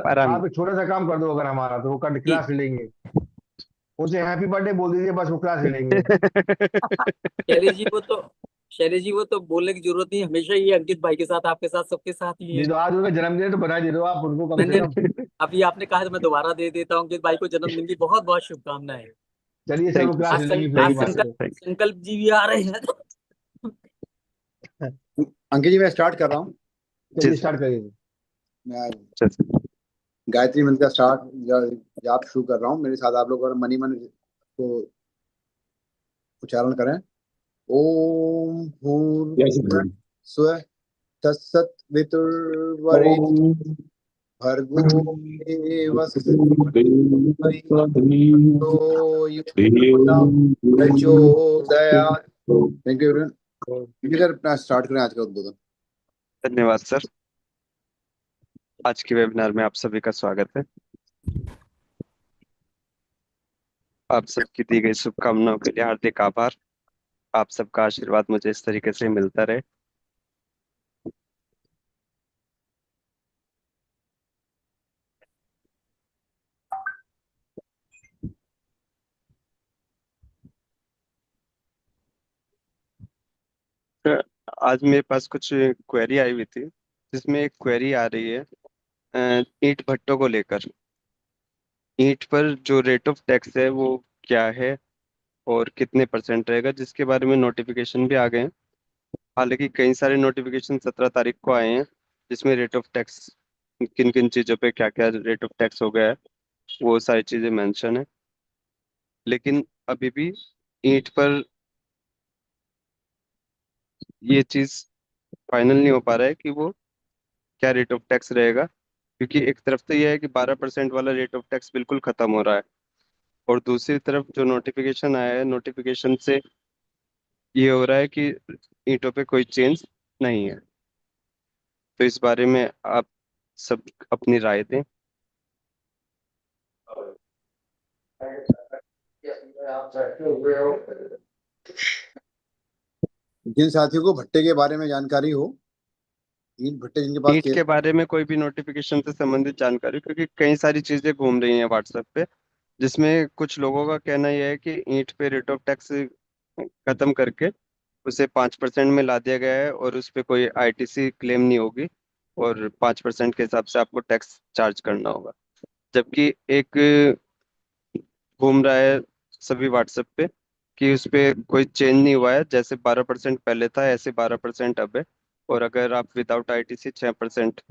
आराम। आप एक छोटा सा काम कर दो अगर हमारा, तो वो कर जी। क्लास ले लेंगे। उनसे हैप्पी बर्थडे बोल दीजिए, बस वो क्लास ले लेंगे। शैलेश जी वो तो शैलेश जी वो तो बोलने की जरूरत नहीं, हमेशा ये अंकित भाई के साथ, आपके साथ, सबके साथ ही जी, है। तो आज उनका जन्मदिन है तो बधाई दे दो आप उनको कम से मैंने कम। अभी आपने कहा तो मैं दोबारा दे देता हूँ, अंकित भाई को जन्मदिन की बहुत बहुत शुभकामनाएं। चलिए सर, वो थैंक यू क्लास सर। ले आज लेंगे फिर आज की थैंक यू बात सर। संकल्प है। थैंक संकल्प जी भी आ रहे हैं। अंकित जी मैं स्टार्ट कर रहा हूँ। जी चलिए सर। स्टार्ट करिए। मैं जी सर। गायत्री मंत्र का स्टार्ट जाप शुरू कर रहा हूँ। मेरे साथ आप लोग और मनी मन को उच्चारण करें। ओम भूर्भुवः स्वः तत्सवितुर्वरेण्यं भर्गो देवस्य धीमहि धियो यो नः प्रचोदयात्। Thank you everyone. सर अपना स्टार्ट करें आज का उद्बोधन। धन्यवाद सर। आज के वेबिनार में आप सभी का स्वागत है। आप सबकी दी गई शुभकामनाओं के लिए हार्दिक आभार। आप सबका आशीर्वाद मुझे इस तरीके से मिलता रहे। तो आज मेरे पास कुछ क्वेरी आई हुई थी, जिसमें एक क्वेरी आ रही है ईंट भट्टों को लेकर। ईंट पर जो रेट ऑफ टैक्स है वो क्या है और कितने परसेंट रहेगा, जिसके बारे में नोटिफिकेशन भी आ गए हैं। हालांकि कई सारे नोटिफिकेशन 17 तारीख को आए हैं, जिसमें रेट ऑफ टैक्स किन किन चीज़ों पे क्या क्या रेट ऑफ टैक्स हो गया है वो सारी चीज़ें मेंशन है। लेकिन अभी भी ईंट पर ये चीज़ फाइनल नहीं हो पा रहा है कि वो क्या रेट ऑफ टैक्स रहेगा, क्योंकि एक तरफ तो ये है कि 12% वाला रेट ऑफ टैक्स बिल्कुल खत्म हो रहा है, और दूसरी तरफ जो नोटिफिकेशन आया है, नोटिफिकेशन से ये हो रहा है कि ईंटों पे कोई चेंज नहीं है। तो इस बारे में आप सब अपनी राय दें। जिन साथियों को भट्टे के बारे में जानकारी हो, ईंट भट्टे जिनके पास ईंट के बारे में कोई भी नोटिफिकेशन से संबंधित जानकारी, क्योंकि कई सारी चीजें घूम रही हैं व्हाट्सएप पे, जिसमें कुछ लोगों का कहना यह है कि ईंट पे रेट ऑफ टैक्स खत्म करके उसे 5% में ला दिया गया है, और उस पे कोई आईटीसी क्लेम नहीं होगी, और 5% के हिसाब से आपको टैक्स चार्ज करना होगा। जबकि एक घूम रहा है सभी व्हाट्सएप पे कि उस पे कोई चेंज नहीं हुआ है, जैसे 12% पहले था ऐसे 12% अब है, और अगर आप विदाउट आईटीसी 6%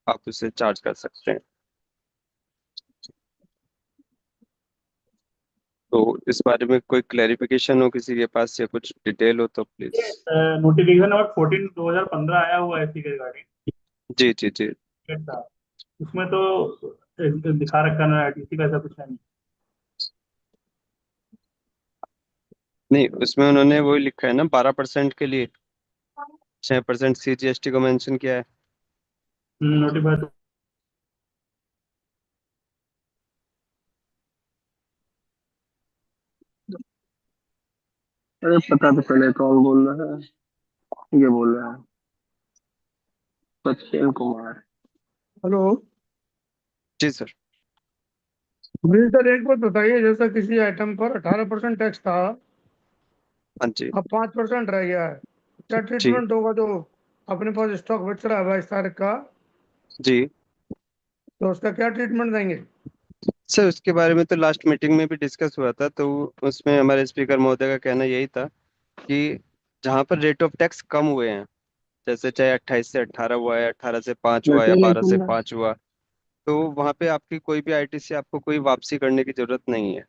आप उसे चार्ज कर सकते हैं। तो इस बारे में कोई क्लैरिफिकेशन हो किसी के पास या कुछ डिटेल हो तो प्लीज। नोटिफिकेशन नंबर 14 2015 आया हुआ है इसी के रिगार्डिंग। जी जी जी। उसमें तो दिखा रखा ना आईटीसी का, ऐसा कुछ है नहीं। नहीं, उसमें उन्होंने वही लिखा है ना, 12% के लिए 6% सीजीएसटी को मेंशन किया है। नोटिफाई तो अरे पता तो चले कौन बोल रहा है। ये बोल रहा है सचिन कुमार। हेलो। जी सर। जी सर, एक बात बताइए, जैसा किसी आइटम पर 18% टैक्स था, हाँ जी। अब 5% रह गया है, क्या जी ट्रीटमेंट होगा? जो अपने पास स्टॉक बच रहा है 22 तारीख का, जी तो उसका क्या ट्रीटमेंट देंगे? सर, उसके बारे में तो लास्ट मीटिंग में भी डिस्कस हुआ था, तो उसमें हमारे स्पीकर महोदय का कहना यही था कि जहाँ पर रेट ऑफ टैक्स कम हुए हैं, जैसे चाहे 28 से 18 हुआ है, 18 से 5 हुआ या वैसे नहीं 12 से सुन रहा। 5 हुआ, तो वहाँ पे आपकी कोई भी आईटीसी आपको कोई वापसी करने की जरूरत नहीं है।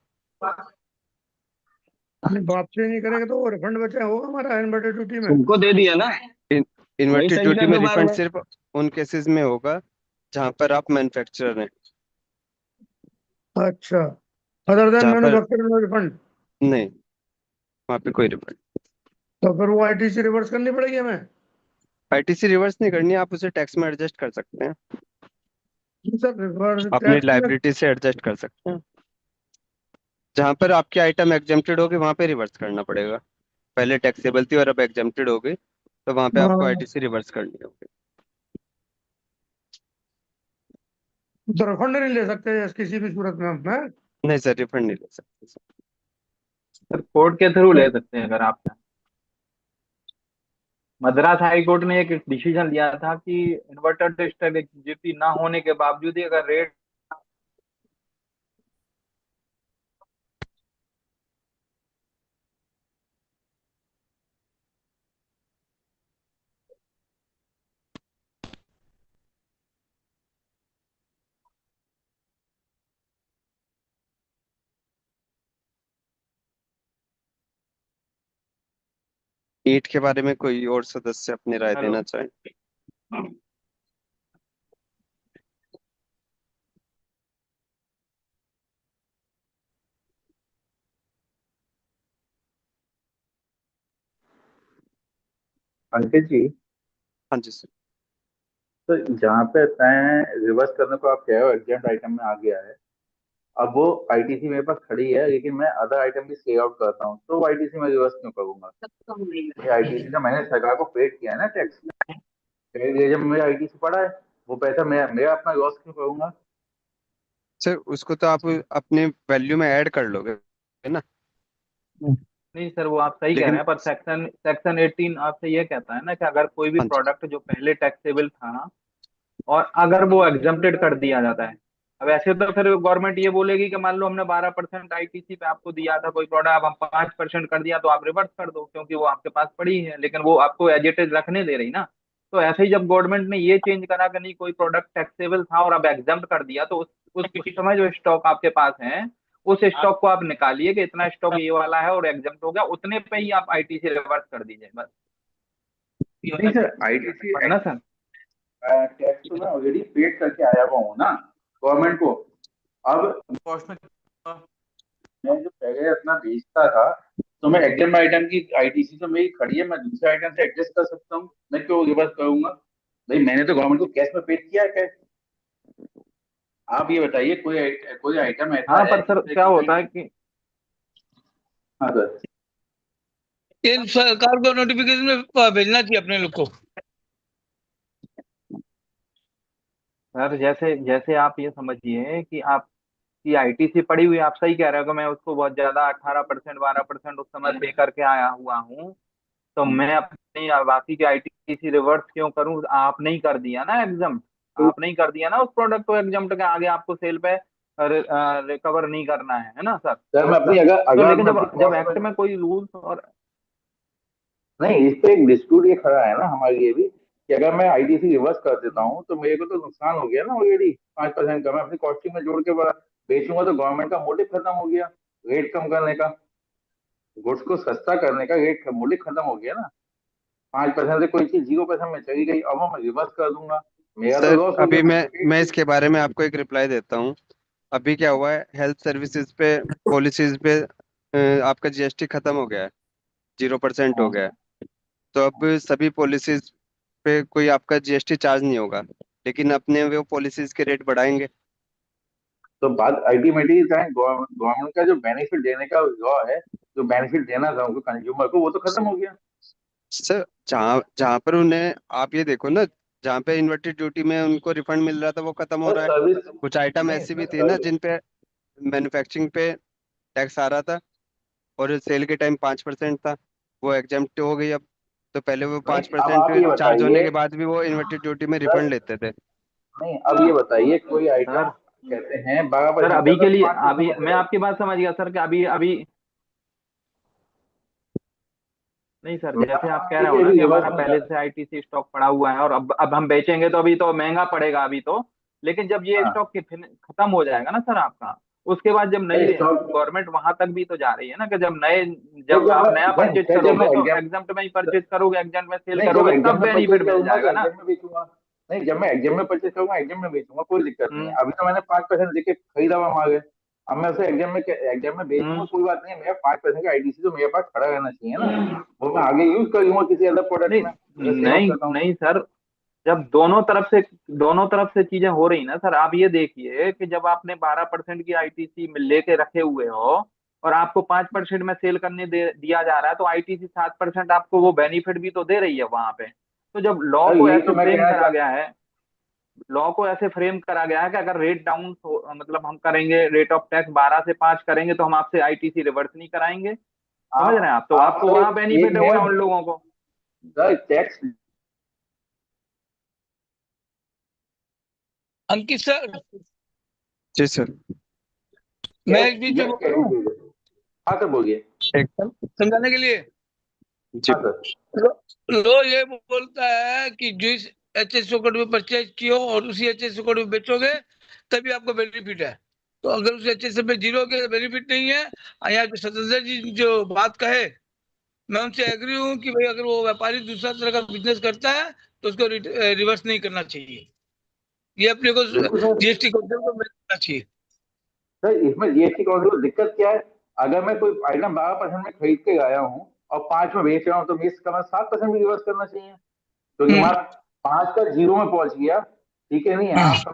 नहीं, वापसी नहीं करेंगे तो वो रिफंड बचा होगा हमारा इन्वर्टेड ड्यूटी में। तुमको दे दिया ना। इन वही इन्वर्टेड सही ड्यूटी कर में दो बाद रिफंड में। सिर्फ उन केसेस में होगा जहाँ पर आप मैन्युफैक्चरर हैं। अच्छा, अदर देन जहाँ पर मैन्युफैक्चरिंग में रिफंड? नहीं, वहाँ पे कोई रिफंड। तो फिर वो आईटीसी रिवर्स करनी पड़ेगी हमें? आईटीसी रिवर्स नहीं करनी, आप उसे टैक्स में एडजस्ट कर सकते हैं, जी सर, रिवर्स अपनी टैक्स में? लाइबिलिटी से एडजस्ट कर सकते हैं। जहाँ पर आपकी आइटम एग्जेम्प्टेड होगी वहाँ पे रिवर्स करना पड़ेगा। पहले टैक्सेबल थी और अब एग्जेम्प्टेड हो गई, तो वहाँ पे आपको हाँ, आईटीसी रिवर्स करनी होगी। तो रिफंड नहीं ले सकते किसी भी सूरत में अपना? नहीं सर, रिफंड नहीं ले सकते सर। सर कोर्ट के थ्रू ले सकते हैं अगर आप चाहें। मद्रास हाई कोर्ट ने एक डिसीजन लिया था कि इन्वर्टर टेस्ट एलिजिबिलिटी ना होने के बावजूद ही अगर रेट ईंट के बारे में कोई और सदस्य अपनी राय हेलो देना चाहे? अंकित जी, हाँ जी सर। तो जहाँ पे तय रिवर्स करने को आप कह रहे हो एग्जेंट आइटम में आ गया है, अब वो आईटीसी मेरे पास खड़ी है लेकिन मैं अदर आइटम भी से आउट करता हूँ, तो आईटीसी में रिवर्स क्यों करूंगा? ये आईटीसी का मैंने सरकार को पेड किया है ना टैक्स, ये जब मेरा आईटीसी पड़ा है वो पैसा मैं मेरा अपना लॉस क्यों करूंगा? सर उसको तो आप अपने वैल्यू में ऐड कर लोगे, है ना? नहीं सर, वो आप सही कह रहे लेकिन हैं, पर सेक्शन सेक्शन 18 आपसे ये कहता है ना कि अगर कोई भी हाँ जी। प्रोडक्ट जो पहले टैक्सेबल था और अगर वो एग्जम्प्टेड कर दिया जाता है, अब ऐसे तो फिर गवर्नमेंट ये बोलेगी कि मान लो हमने 12% आईटीसी पे आपको दिया था कोई प्रोडक्ट, अब हम 5% कर दिया तो आप रिवर्स कर दो क्योंकि वो आपके पास पड़ी है, लेकिन वो आपको एज इट इज रखने दे रही ना। तो ऐसे ही जब गवर्नमेंट ने ये चेंज करा कि नहीं कोई प्रोडक्ट टैक्सेबल था और अब एग्जम्प्ट कर दिया, तो उस समय जो स्टॉक आपके पास है उस स्टॉक को आप निकालिए कि इतना स्टॉक ये वाला है और एग्जम्प्ट हो गया, उतने पे ही आप आईटीसी रिवर्स कर दीजिए बस। नहीं सर, आईटीसी है ना सर, टैक्स तो मैं ऑलरेडी पेड करके आया हुआ हूँ ना गवर्नमेंट को। अब कॉस्ट में मैं जो पहले अपना बेचता था, तो मैं एग्जाम आइटम की आईटीसी तो मेरी खड़ी है, मैं दूसरे आइटम से एडजस्ट कर सकता हूँ, मैं क्यों रिवर्स करूंगा? भाई मैंने तो गवर्नमेंट को कैश में पेड किया है कैश। आप ये बताइए कोई आइटम ऐसा हाँ है पर सर जिसमें क्या कि होता है कि हाँ सर। ये सरकार को नोटिफिकेशन में भेजना चाहिए अपने लोग को। सर जैसे जैसे आप ये समझिए कि आपकी आईटीसी पड़ी हुई है, आप सही कह रहे हो कि मैं उसको बहुत ज्यादा 18% 12% उस समय पे करके आया हुआ हूँ, तो मैं अपनी बाकी की आईटीसी रिवर्स क्यों करूं? आपने ही कर दिया ना एग्जाम, आपने ही कर दिया ना उस प्रोडक्ट को एग्जाम के आगे आपको सेल पे रिकवर नहीं करना है ना सर? सर मैं अपनी अगर तो अगर लेकिन मैं जब अपनी जब कॉस्ट एक्ट में में कोई रूल्स और नहीं, इस पे एक डिस्प्यूट ये खड़ा है ना हमारे लिए भी कि अगर मैं आईटीसी रिवर्स कर देता हूँ तो मेरे को तो नुकसान हो गया ना ऑलरेडी 5% का, मैं अपनी कॉस्टिंग में जोड़ के बेचूंगा तो गवर्नमेंट का मोटिव खत्म हो गया रेट कम करने का, गुड्स को सस्ता करने का रेट मोटिव खत्म हो गया ना। 5% से कोई चीज 0% में चली गई, अब मैं रिवर्स कर दूंगा, मेरा तो सर लॉस हो गया, अभी मैंने मैं पेड इसके बारे में आपको एक रिप्लाई देता हूँ। अभी क्या हुआ है, हेल्थ सर्विसेज पे, पॉलिसीज पे आपका जीएसटी खत्म हो गया है, 0% हो हाँ। गया है। तो अब सभी पॉलिसीज पे कोई आपका जीएसटी चार्ज नहीं होगा, लेकिन अपने वो पॉलिसीज के रेट बढ़ाएंगे। तो बात अल्टीमेटली चाहे गवर्नमेंट का जो बेनिफिट देने का लॉ है, जो बेनिफिट देना था उनको कंज्यूमर को, वो तो खत्म हो गया। सर जहाँ जहाँ पर उन्हें, आप ये देखो ना, जहाँ पे इन्वर्टेड ड्यूटी में उनको रिफंड मिल रहा था वो खत्म हो सर रहा है। सर्विस कुछ आइटम नहीं ऐसी भी सर थी ना सर्विस जिन पे मैन्युफैक्चरिंग पे टैक्स आ रहा था और सेल के टाइम 5% था, वो एग्जेम्प्ट हो गई अब। तो पहले वो नहीं, पाँच अब परसेंट आप ये चार्ज होने बताइए के बाद भी वो इन्वर्टेड ड्यूटी में सर, रिफंड लेते थे। नहीं अब ये बताइए कोई आइटम सर कहते हैं बारह सर परसेंट का अभी था के लिए, 5% अभी हो मैं जाएगा। आपकी बात समझ गया सर कि अभी अभी नहीं सर, मैं जैसे आप कह आपके रहे हो लिए ना भी कि रिवर्स हमारा नहीं पहले कर से आईटीसी स्टॉक पड़ा हुआ है और अब हम बेचेंगे तो अभी तो महंगा पड़ेगा अभी तो, लेकिन जब ये हाँ। स्टॉक खत्म हो जाएगा ना सर आपका, उसके बाद जब सर नई स्टॉक गवर्नमेंट वहां तक भी तो जा रही है ना कि जब नए, सर जब जब आप नया मैं नहीं परचेज सर जब मैं करोगे तो एग्जाम एग्जाम्प्ट में ही परचेज करोगे, एग्जाम्प्ट में सेल नहीं जब करोगे एग्जाम तब में परचेज बेनिफिट मिल करूंगा तो जाएगा ना। एग्जाम में बेचूंगा। नहीं, जब मैं एग्जाम में परचेज करूंगा एग्जाम में बेचूंगा, कोई दिक्कत नहीं है। हम्म अभी तो मैंने 5% देके खरीदा हुआ माल है, अब मैं उसे एग्जाम में बेचूंगा, हम्म कोई बात नहीं है, मेरा 5% का आईटीसी तो मेरे पास खड़ा रहना चाहिए ना, वो मैं आगे यूज कर लूंगा किसी अदर प्रोडक्ट नहीं में अगर सेल आउट नहीं करता हूँ तो। नहीं सर, जब दोनों तरफ से चीजें हो रही ना सर, आप ये देखिए कि जब आपने 12% की आईटीसी में लेके रखे हुए हो और आपको 5% में सेल करने दिया जा रहा है, तो आईटीसी 7% आपको वो बेनिफिट भी तो दे रही है वहां पे। तो जब लॉ सर को यही ऐसे तो मैं फ्रेम कहना करा चाह गया है, लॉ को ऐसे फ्रेम करा गया है कि अगर रेट डाउन मतलब हम करेंगे रेट ऑफ टैक्स 12 से 5 करेंगे तो हम आपसे आईटीसी रिवर्स नहीं कराएंगे, समझ रहे हैं आप? तो आपको वहां बेनिफिट होगा उन लोगों को। टैक्स अंकित सर, जी सर। मैं एक चीज जो बोल रहा हूँ हाँ सर बोलिए। एकदम। समझाने के लिए, जी। हाँ सर। लो ये बोलता है कि जो इस HSO कोड में परचेज किया और उसी HSO कोड में बेचोगे तभी आपको बेनिफिट है। तो अगर उस HSO पे जीरो के बेनिफिट नहीं है। यहाँ जो सतंजर जी जो बात कहे, मैं उनसे एग्री हूँ कि भाई अगर वो व्यापारी दूसरा तरह का बिजनेस करता है तो उसको रिवर्स नहीं करना चाहिए। ये अपने को जीएसटी काउंसिल को मिलना चाहिए। सर इसमें जीएसटी काउंसिल दिक्कत क्या है? अगर मैं कोई आइटम 12% में खरीद के लाया हूँ और 5 में बेच रहा हूँ तो मेरे कम 7% भी रिवर्स करना चाहिए, क्योंकि हमारा 5 का 0 में पहुंच गया। ठीक है नहीं है आप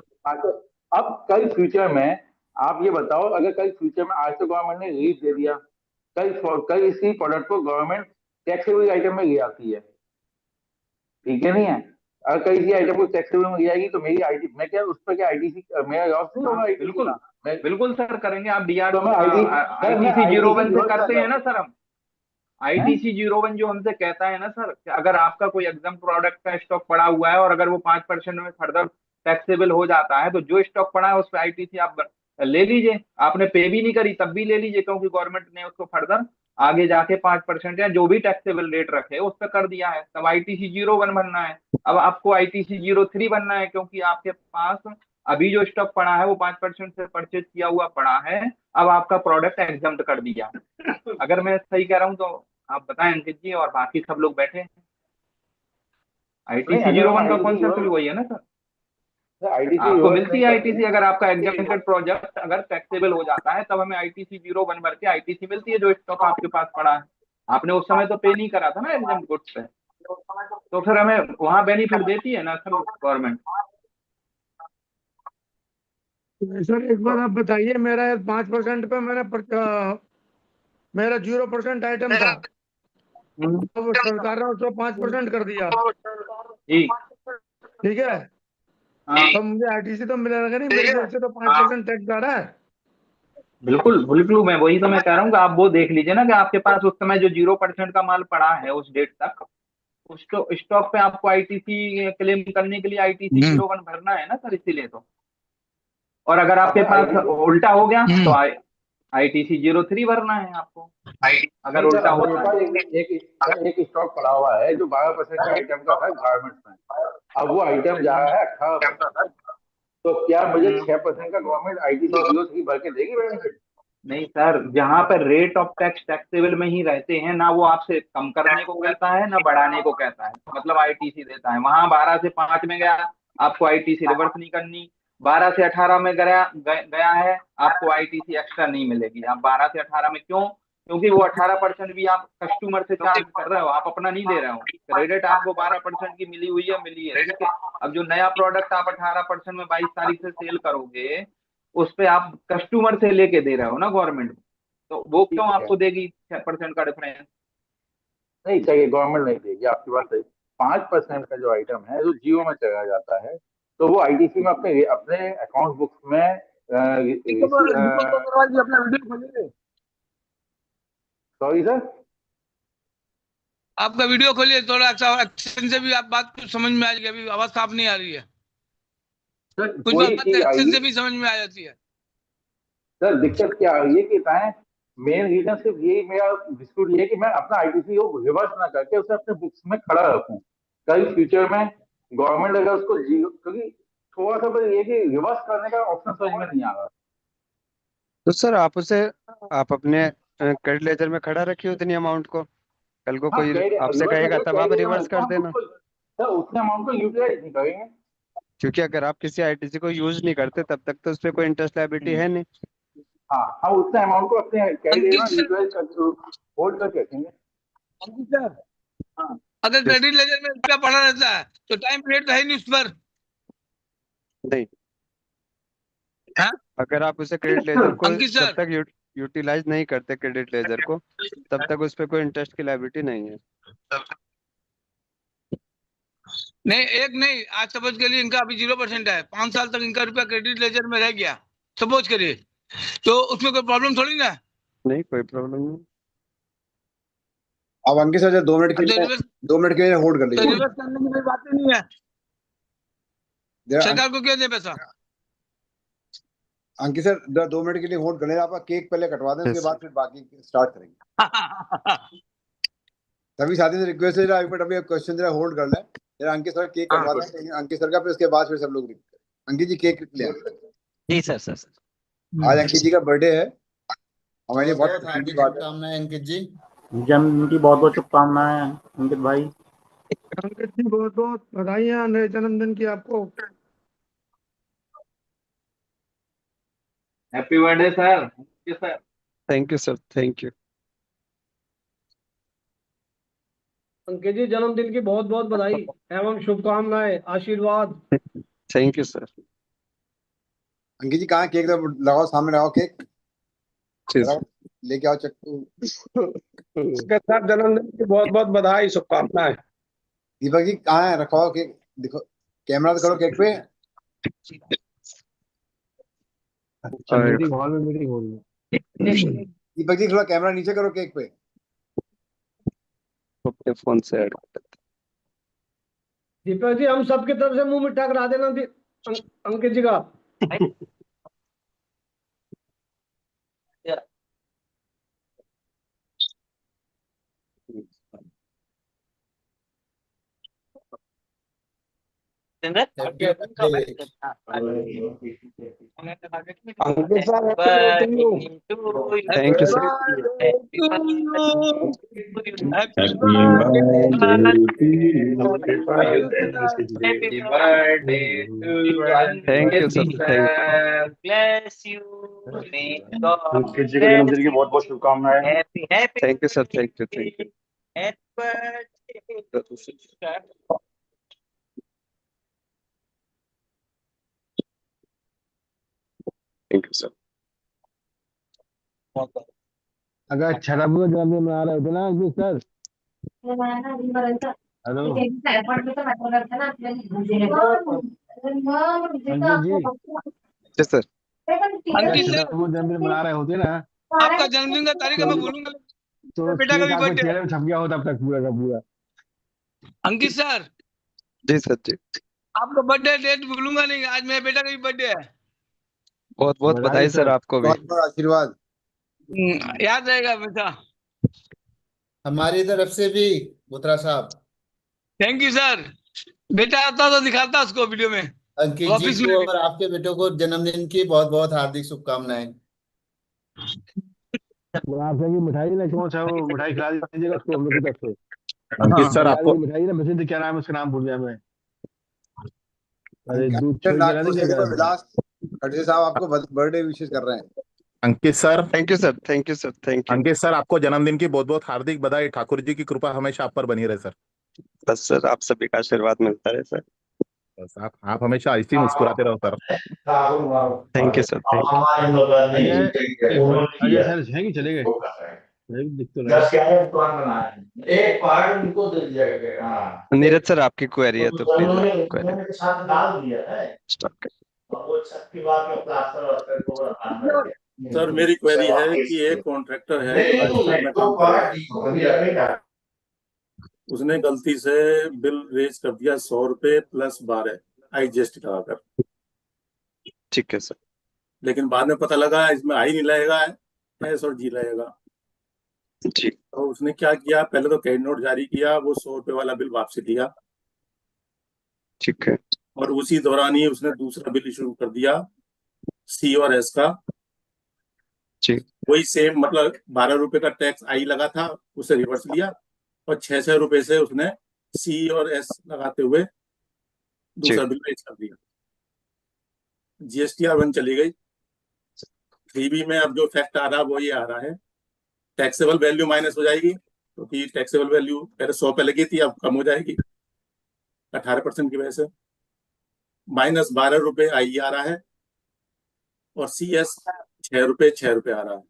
अब कल फ्यूचर में आप ये बताओ, अगर कल फ्यूचर में आज तो गवर्नमेंट ने रिलीफ दे दिया, कल इसी प्रोडक्ट को गवर्नमेंट टैक्सेबल आइटम में ले आती है, ठीक है नहीं है? अगर कल इसी आइटम को टैक्सेबल में ले आएगी तो मेरी आईटी मैं क्या उस पर क्या आईटीसी मेरा लॉस नहीं होगा आईटीसी बिल्कुल का? मैं बिल्कुल सर करेंगे। आप डीआर तो मैं आईटीसी 01 से करते हैं ना सर? हम हैं? आईटीसी 01 जो हमसे कहता है ना सर कि अगर आपका कोई एग्जाम प्रोडक्ट का स्टॉक पड़ा हुआ है और अगर वो 5% में फर्दर टैक्सेबल हो जाता है तो जो स्टॉक पड़ा है उस पर आईटीसी आप ले लीजिए। आपने पे भी नहीं करी तब भी ले लीजिए, क्योंकि गवर्नमेंट ने उसको फर्दर आगे जाके 5% या जो भी टैक्सेबल रेट रखे उस पर कर दिया है। तब आईटीसी 01 बनना है। अब आपको आईटीसी 03 बनना है, क्योंकि आपके पास अभी जो स्टॉक पड़ा है वो 5% से परचेज किया हुआ पड़ा है। अब आपका प्रोडक्ट एग्जाम्प्ट कर दिया। अगर मैं सही कह रहा हूँ तो आप बताएं अंकित जी, और बाकी सब लोग बैठे हैं। आईटीसी 01 का कॉन्सेप्ट भी वही है ना सर? आईटीसी आपको रिवर्स मिलती नहीं है करते आईटीसी अगर आपका एग्जाम्प्टेड प्रोजेक्ट अगर टैक्सेबल हो जाता है, तब हमें आईटीसी 01 भर के आईटीसी मिलती है जो स्टॉक आपके पास पड़ा है। आपने उस समय तो पे नहीं करा था ना एग्जाम्प्ट गुड्स पे, तो फिर हमें वहां बेनिफिट देती है ना सर गवर्नमेंट। सर एक बार आप बताइए, मेरा 5% पे मेरा 0% आइटम था, तो सरकार ने उसको 5% कर दिया, जी ठीक है? हाँ तो मुझे आईटीसी तो मिलेगा नहीं, मेरी जेब से तो 5% टैक्स आ रहा है। बिल्कुल बिल्कुल, मैं वही तो मैं कह रहा हूँ कि आप वो देख लीजिए ना कि आपके पास उस समय जो 0% का माल पड़ा है उस डेट तक, उसको स्टॉक पे आपको आईटीसी क्लेम करने के लिए आईटीसी 01 भरना है ना सर, इसीलिए तो। और अगर आपके पास उल्टा हो गया तो आईटीसी 03 भरना है आपको, अगर नहीं सर, उल्टा अब मेरे होता पास है। एक स्टॉक पड़ा हुआ है जो 12% का आइटम का था गारमेंट्स में। अब वो आइटम जा रहा है 18%। तो क्या मुझे 6% का गवर्नमेंट आईटीसी 03 भर के देगी बेनिफिट? नहीं सर, जहां पर रेट ऑफ टैक्स टैक्सेबल में ही रहते हैं ना, वो आपसे कम करने को कहता है ना बढ़ाने को कहता है, मतलब आईटीसी देता है। वहां 12 से 5 में गया, आपको आईटीसी रिवर्स नहीं करनी। 12 से 18 में गया है, आपको आईटीसी एक्स्ट्रा नहीं मिलेगी। आप 12 से 18 में क्यों? क्योंकि वो 18% भी आप कस्टमर से चार्ज कर रहे हो, आप अपना नहीं ले रहे हो। क्रेडिट आपको 12% की मिली है, ठीक है। अब जो नया प्रोडक्ट आप 18% में 22 तारीख से सेल करोगे, उस पे आप कस्टमर से लेके दे रहे हो ना गवर्नमेंट, तो वो क्यों ठीक है, आपको देगी 6% का डिफरेंस? नहीं चाहिए, गवर्नमेंट नहीं देगी, आपकी बात सही। 5% का जो आइटम है जो जियो में चला जाता है तो वो आईटीसी में अपने अपने अकाउंट बुक्स में अपना वीडियो खोलिए, सॉरी सर। आपका वीडियो खोलिए, थोड़ा सा एक्शन से भी आप बात कुछ समझ में आ जाएगी। अभी आवाज साफ नहीं आ रही है, सर कुछ वही बात चीज एक्शन आएगी। से भी समझ में आ जाती है। सर दिक्कत क्या आ रही है कि मेन रीजन सिर्फ यही मेरा डिस्प्यूट ये है कि मैं अपना आईटीसी को रिवर्स ना करके उसे अपने बुक्स में खड़ा रखूं। कल फ्यूचर में गवर्नमेंट अगर उसको जीरो, क्योंकि थोड़ा सा बस ये कि रिवर्स करने का ऑप्शन समझ में नहीं आ रहा। तो सर आप अपने क्रेडिट लेजर में खड़ा रखिए उतनी अमाउंट को, कल को हाँ कोई आपसे रिवर्स कहेगा करके तब आप कैरी में रिवर्स रखता कर हूँ, देना। सर उतने अमाउंट को यूटिलाइज नहीं करेंगे। क्योंकि अगर आप किसी आईटीसी को यूज नहीं करते तब तक तो उस पर कोई इंटरेस्ट लायबिलिटी है नहीं। हाँ हम उतने अमाउंट को अपने कैरी में अंकित सर, यूटिलाइज करके होल्ड करके रखेंगे। अंकित सर, हाँ अगर जिस क्रेडिट लेजर में रुपया पड़ा रहता है तो टाइम पीरियड तो है नहीं उस पर। नहीं, हाँ? अगर आप उसे क्रेडिट लेजर को अंकित जब सर, तक यूटिलाइज नहीं करते क्रेडिट लेजर को, तब तक उस पर कोई इंटरेस्ट की लायबिलिटी नहीं है। नहीं, एक नहीं, आज सपोज के लिए इनका अभी 0% है, 5 साल तक इनका रुपया क्रेडिट लेजर में रह गया, सपोज करिए, तो उसमें कोई प्रॉब्लम थोड़ी ना। नहीं, कोई प्रॉब्लम नहीं। अब अंकित सर 2 मिनट के तो लिए रिवर्स 2 मिनट के लिए होल्ड कर तो लीजिए। रिवर्स करने की कोई बात ही नहीं है, सरकार को क्यों दे पैसा। अंकित सर 2 मिनट के लिए होल्ड कर लीजिए, आपका केक पहले कटवा दें, उसके Yes, बाद फिर बाकी स्टार्ट करेंगे। सभी साथी से रिक्वेस्ट है, अभी क्वेश्चन जरा होल्ड कर लें, जरा अंकित सर केक कटवा दें अंकित सर का, फिर उसके बाद फिर सब लोग अंकित जी केक ले आए। जी सर सर सर। आज अंकित जी का बर्थडे है, हमारे लिए बहुत खुशी की बात है। शुभकामनाएं अंकित जी। जन्मदिन की बहुत बहुत शुभकामनाएं अंकित भाई। अंकित जी बहुत बहुत बधाइयाँ नए जन्मदिन की आपको। Happy birthday sir. Sir thank you sir, thank you. Ankit ji जन्मदिन की बहुत बहुत बधाई एवं शुभकामनाएं, आशीर्वाद। Thank you sir. Ankit ji कहाँ केक लगाओ, सामने लगाओ केक, जी लगाओ, लेके आओ चक्कू। सर जन्मदिन की बहुत बहुत बधाई, शुभकामनाएं। दीपक जी कहाँ है, रखवाओ केक, दिखो कैमरा तो करो केक पे। हॉल में मीटिंग हो रही है। दीपक जी थोड़ा कैमरा नीचे करो केक पे। अपने फोन से ऐड कर देते दीपक जी हम सबकी तरफ से मुंह मिठा करा देना अंकित जी का। Ankit sir thank you sir. Thank you sir, thank bless you. Ankit ji के जन्मदिन की बहुत बहुत शुभकामनाएं। Happy happy thank you sir, thank you, thank you. Thank you sir. अगर 6 नवंबर को जन्मदिन मना रहे होते ना अंकित सर, हेलो अंकित जी, जी सर। अंकित सर, वो जन्मदिन मना रहे होते ना, आपका जन्मदिन का तारीख मैं भूलूंगा, तो बेटा का केक भी आपके बर्थडे है। चेहरे में छप गया होता अब तक पूरा का पूरा। अंकित सर, जी सर, जी। आपका बर्थडे डेट भूलूंगा नहीं, आज मेरे बेटा का भी बर्थडे है। बहुत बहुत बधाई सर आपको भी। बहुत बहुत आशीर्वाद। याद रहेगा बेटा। हमारी तरफ से भी बोत्रा साहब, थैंक यू सर। बेटा आता तो दिखाता उसको वीडियो में, अंकित जी ऑफिस में को भी। और आपके बेटों को जन्मदिन की बहुत बहुत हार्दिक शुभकामनाएं। आपसे की मिठाई ना, कौन सा वो मिठाई खिला दीजिएगा उसको हम लोग की तरफ से। अंकित सर बजाने आपको की मिठाई ना, मशीन क्या नाम है उसका, नाम भूल गया मैं। अरे दूध अंकित छोड़ के ला नागपुर देंगे से देखो, क्या? विलास खड़से साहब आपको बर्थडे विशेष कर रहे हैं। Ankit sir thank you sir, thank you sir, thank you. Ankit sir आपको जन्मदिन की बहुत बहुत हार्दिक बधाई। ठाकुर जी की कृपा हमेशा आप पर बनी रहे सर। बस सर, आप सभी का आशीर्वाद मिलता है सर। बस आप हमेशा ऐसे ही मुस्कुराते रहो sir. Thank you sir, thank you. Ajay sir है कि चले गए? दिख तो रहे। नीरज सर, आपकी क्वेरी है तो प्लीज क्वेरी स्टार्ट करें। सर मेरी क्वेरी है कि एक कॉन्ट्रैक्टर है जो राजस्थान में काम कर रहा है, उसने गलती से बिल रेज कर दिया 100 रुपए प्लस 12 IGST लगाकर, ठीक है सर। लेकिन बाद में पता लगा इसमें आई नहीं लगेगा, एस और जी लगेगा। जी। तो उसने क्या किया, पहले तो क्रेडिट नोट जारी किया, वो 100 रुपए वाला बिल वापसी लिया, ठीक है। और उसी दौरान ही उसने दूसरा बिल इशू कर दिया C और S का। जी। वही सेम, मतलब 12 रुपए का टैक्स आई लगा था, उसे रिवर्स लिया और 600 रुपए से उसने C और S लगाते हुए दूसरा बिल पेश कर दिया। GSTR 1 चली गई। 3B में अब जो फैक्ट आ रहा है वो ये आ रहा है, टैक्सेबल वैल्यू माइनस हो जाएगी, क्योंकि टैक्सेबल वैल्यू पहले 100 पे लगी थी, अब कम हो जाएगी 18% की वजह से। -12 रुपए आई आ रहा है और CS 6 रुपए आ रहा है।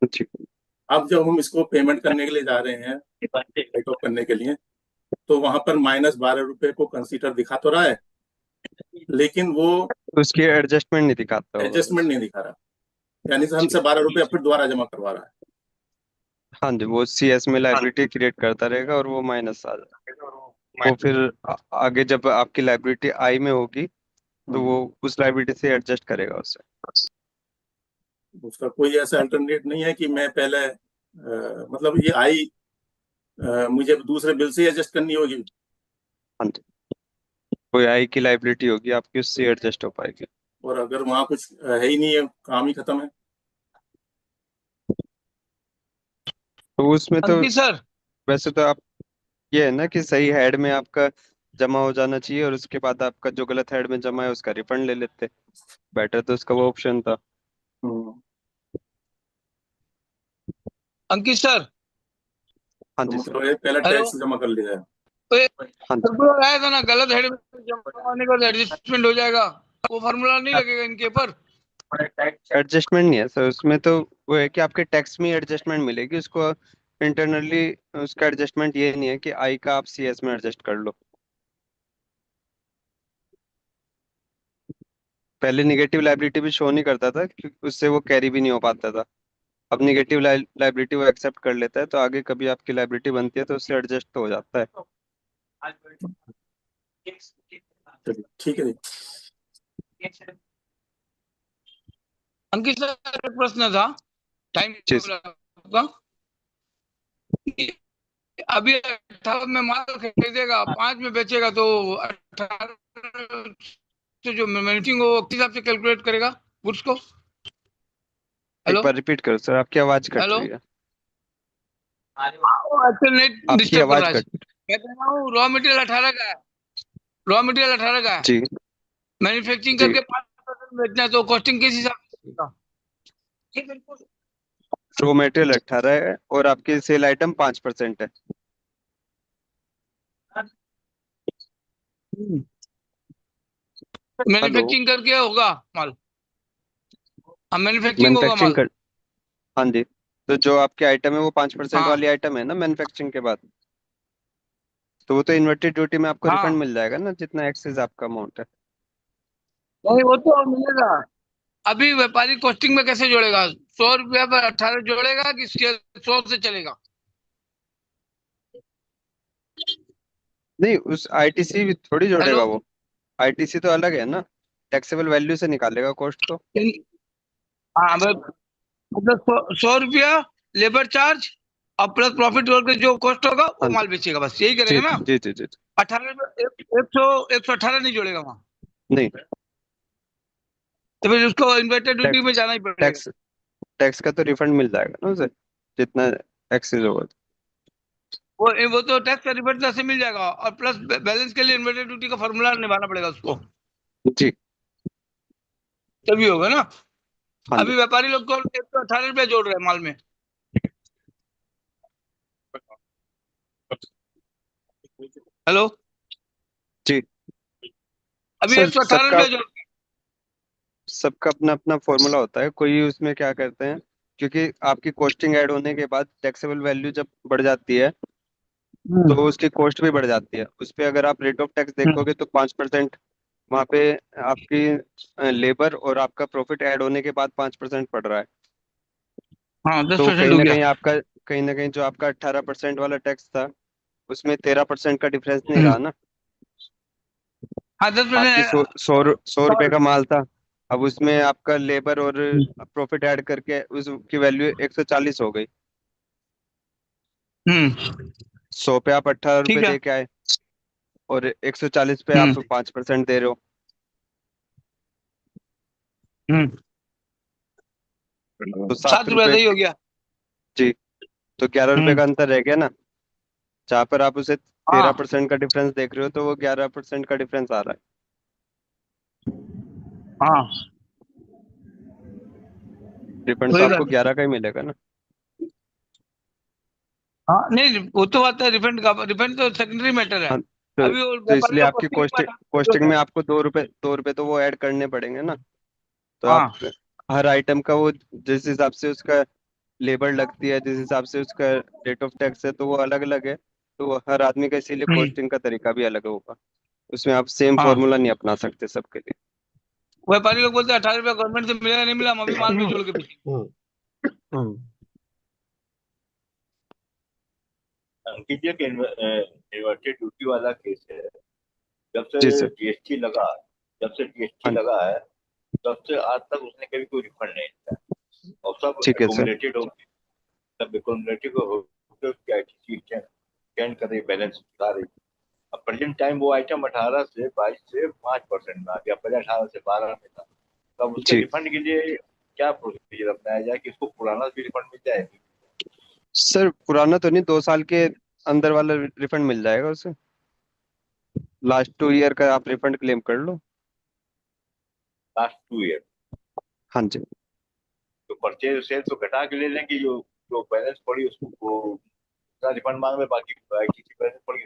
ठीक। अब जब हम इसको पेमेंट करने के लिए जा रहे हैं, राइट ऑफ करने के लिए, तो वहां पर -12 रुपए को कंसीडर दिखा तो रहा है, लेकिन वो उसकी एडजस्टमेंट नहीं दिखाता होगा। एडजस्टमेंट नहीं दिखा रहा, यानी से हमसे 12 रुपए फिर दोबारा जमा करवा रहा है। हाँ जी, वो CS में लाइबिलिटी क्रिएट करता रहेगा और वो माइनस आ जाएगा। वो फिर आगे जब आपकी लाइबिलिटी आई में होगी तो वो उस लाइबिलिटी से एडजस्ट करेगा उससे। उसका कोई ऐसा अल्टरनेट नहीं है कि मैं पहले मतलब ये आई मुझे दूसरे बिल से एडजस्ट करनी होगी? हाँ जी, कोई आई की लाइबिलिटी होगी आपकी, उससे एडजस्ट हो पाएगी। और अगर वहां कुछ है ही नहीं है, काम ही खत्म है, तो उसमें तो अंकित सर, वैसे तो आप, ये है ना कि सही हेड में आपका जमा हो जाना चाहिए और उसके बाद आपका जो गलत हेड में जमा है उसका रिफंड ले लेते। बेटर तो उसका वो ऑप्शन था। अंकित सर, हाँ तो जी सर। मतलब ये पहले हेलो। टैक्स जमा कर लिया है। तो ये हाँ जी, फॉर्मूला आया था ना, गलत हेड में जमा होने का एडजस्टमेंट हो जाएगा, वो फॉर्मूला नहीं लगेगा इनके ऊपर। एडजस्टमेंट नहीं है सर उसमें, तो वो है कि आपके टैक्स में एडजस्टमेंट मिलेगी उसको इंटरनली। उसका एडजस्टमेंट ये नहीं है कि आई का आप CS में एडजस्ट कर लो। पहले निगेटिव लाइबिलिटी भी शो नहीं करता था क्योंकि उससे वो कैरी भी नहीं हो पाता था। अब निगेटिव लाइबिलिटी वो एक्सेप्ट कर लेता है, तो आगे कभी आपकी लाइबिलिटी बनती है तो उससे एडजस्ट तो हो जाता है। चलिए ठीक है जी। अंकित सर, एक प्रश्न था, टाइम जी आपका। अभी 18 में माल खरीदेगा, 5 में बेचेगा, तो 18 से जो मैनेजिंग हो किस हिसाब से कैलकुलेट करेगा गुड्स को? एक हेलो बार रिपीट करो सर, आपकी आवाज कट हेलो। रही है। अच्छा, नेट आपकी डिस्टर्ब कर आवाज रहा है। कट। मैं कह रहा हूँ रॉ मटेरियल 18 का है, रॉ मटेरियल 18 का है, जी मैन्युफैक्चरिंग जी। करके 5% बेचना है, तो कॉस्टिंग किस हिसाब से होगा? रॉ मटेरियल 18 है और आपकी सेल आइटम 5% है। हेलो। मैन्युफैक्चरिंग करके होगा माल, हाँ मैन्युफैक्चरिंग होगा मैन्युफैक्चरिंग माल। कर, हाँ जी। तो जो आपके आइटम है वो 5% हाँ वाली आइटम है ना मैन्युफैक्चरिंग के बाद, तो वो तो इन्वर्टेड ड्यूटी में आपको हाँ, रिफंड मिल जाएगा ना, जितना एक्सेस आपका अमाउंट है। नहीं वो तो मिलेगा। अभी व्यापारी कॉस्टिंग में कैसे जोड़ेगा? 100 रुपया पर 18 जोड़ेगा कि 100 से चलेगा? नहीं, उस ITC भी थोड़ी हेलो। जोड़ेगा वो। ITC तो अलग है ना, टैक्सेबल वैल्यू से निकालेगा कॉस्ट तो। हाँ मतलब 100 रुपया लेबर चार्ज और प्लस प्रॉफिट का जो कॉस्ट होगा वो हाँ जी माल बेचेगा, बस यही जी करेगा ना? जी जी जी। 18 118 नहीं जोड़ेगा वहां, नहीं, तो फिर उसको इन्वर्टेड ड्यूटी में टैक्स जाना ही पड़ेगा। टैक्स टैक्स का तो रिफंड मिल जाएगा ना उसे, जितना एक्सेस होगा। वो तो टैक्स का रिफंड से मिल जाएगा, और प्लस बैलेंस के लिए इन्वर्टेड ड्यूटी का फॉर्मूला निभाना पड़ेगा उसको, जी। तभी होगा ना। हाँ जी अभी व्यापारी लोग को 118 रुपया जोड़ रहे हैं माल में। हेलो। जी। अभी सर 118 सबका रुपया जोड़ रहे सबका अपना अपना फॉर्मूला होता है। कोई उसमें क्या करते हैं, क्योंकि आपकी कॉस्टिंग ऐड होने के बाद टैक्सेबल वैल्यू जब बढ़ जाती है तो उसकी कॉस्ट भी बढ़ जाती है। उस पे अगर आप रेट ऑफ टैक्स देखोगे तो 5% वहाँ पे आपकी लेबर और आपका प्रॉफिट ऐड होने के बाद 5% पड़ रहा है। हाँ, दस तो परसेंट हो गया। कहीं ना कहीं जो आपका 18% वाला टैक्स था उसमें 13% का डिफरेंस नहीं हम्म, रहा ना। हाँ दस आपकी सौ परसेंट सौ सौ रुपए का माल था, अब उसमें आपका लेबर और प्रॉफिट ऐड करके उसकी वैल्यू 140 हो गई। हम्म, 100 पे आप 18 रुपए ठीक है। दे के आए और 140 पे हम्म आप 5% दे रहे हो, हम्म, तो 7 रुपया 7 रुपए। सही हो गया। जी। तो 11 रुपए हम्म, का अंतर रह गया ना। जहाँ पर आप उसे तेरह हाँ परसेंट का डिफरेंस देख रहे हो तो वो 11% का डिफरेंस आ रहा हाँ, है। रिफंड तो वही आपको बात। 11 का ही मिलेगा ना। हाँ नहीं, वो तो बात है, रिफंड तो सेकेंडरी मैटर है। हाँ, अभी वो तो व्यापारी इसलिए लोग आपकी कॉस्टिंग कॉस्टिंग में आपको 2 रुपए तो वो ऐड करने पड़ेंगे ना। तो आप हाँ हर आइटम का वो जिस हिसाब से उसका लेबर लगती है, जिस हिसाब से उसका रेट ऑफ टैक्स है, तो वो अलग अलग है। तो हर आदमी का इसीलिए कॉस्टिंग का तरीका भी अलग होगा। उसमें आप सेम हाँ फॉर्मूला नहीं अपना सकते सबके लिए। व्यापारी लोग बोलते हैं 18 रुपया गवर्नमेंट से मिलेगा नहीं मिला, हम अभी माल भी जोड़ के बेचेंगे। हम्म। अंकित जी के इन्वर्टेड ड्यूटी वाला केस है। जब से जी सर। जीएसटी लगा जब से जीएसटी हाँ लगा है तब से आज तक उसने कभी कोई रिफंड नहीं दिया और सब ठीक है सर। एक्यूमुलेटेड हो सब एक्यूमुलेटेड हो उसकी आईटीसी स्कैन कर रही बैलेंस बता रही। अब प्रेजेंट टाइम वो आइटम 18 से 22 से 5% में आ गया, पहले 18 से 12 में था। तब उसके जी रिफंड के लिए क्या प्रोसीजर अपनाया जाए कि उसको पुराना भी रिफंड मिल जाए? सर, पुराना तो नहीं, 2 साल के अंदर वाला रिफंड मिल जाएगा उसे। लास्ट 2 ईयर का आप रिफंड क्लेम कर लो। लास्ट 2 ईयर हाँ जी। तो परचेज सेल तो घटा के ले लें कि जो जो बैलेंस पड़ी उसको वो रिफंड मांग ले, बाकी आईटीसी बैलेंस पड़ी।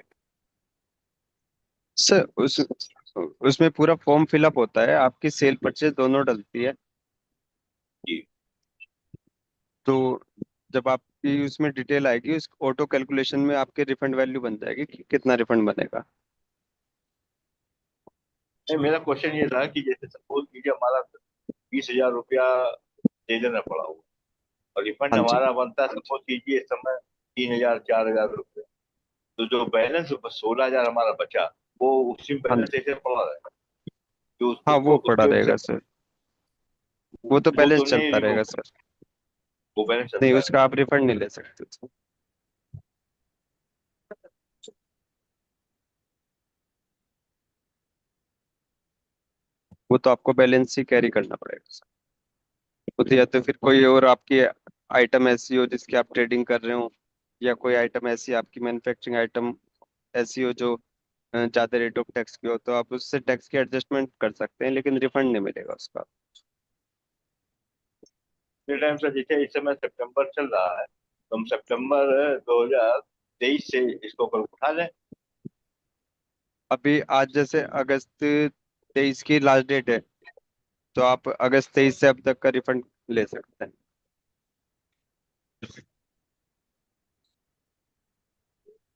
सर उसमें पूरा फॉर्म फिलअप होता है, आपकी सेल परचेज दोनों डलती है। जी तो जब आपकी उसमें डिटेल आएगी, उस ऑटो कैलकुलेशन में आपके रिफंड वैल्यू बन जाएगी कि कितना रिफंड बनेगा। नहीं, मेरा क्वेश्चन ये था कि जैसे सपोज कीजिए हमारा 20,000 रुपया दे देना पड़ा हुआ और रिफंड हाँ जी। हमारा बनता है सपोज कीजिए इस समय 3,000 4,000 रुपये। तो जो बैलेंस 16,000 हमारा बचा वो उसी में हाँ बैलेंस जी। ऐसे पड़ा रहा जो हाँ, उसको वो पड़ा उसके रहेगा सर। वो तो वो बैलेंस तो नहीं चलता रहेगा सर। वो बैलेंस नहीं, चलता है। उसका आप रिफंड नहीं ले सकते। वो तो आपको बैलेंस ही कैरी करना पड़ेगा सर। वो तो या तो फिर कोई और आपकी आइटम ऐसी हो जिसकी आप ट्रेडिंग कर रहे हो, या कोई आइटम ऐसी आपकी मैन्युफैक्चरिंग आइटम ऐसी हो जो ज्यादा रेट ऑफ टैक्स की हो, तो आप उससे टैक्स की एडजस्टमेंट कर सकते हैं, लेकिन रिफंड नहीं मिलेगा उसका। इतने टाइम से जैसे इस समय सितंबर चल रहा है तो हम सितंबर 2023 से इसको कल उठा लें। अभी आज जैसे अगस्त 23 की लास्ट डेट है, तो आप अगस्त 23 से अब तक का रिफंड ले सकते हैं।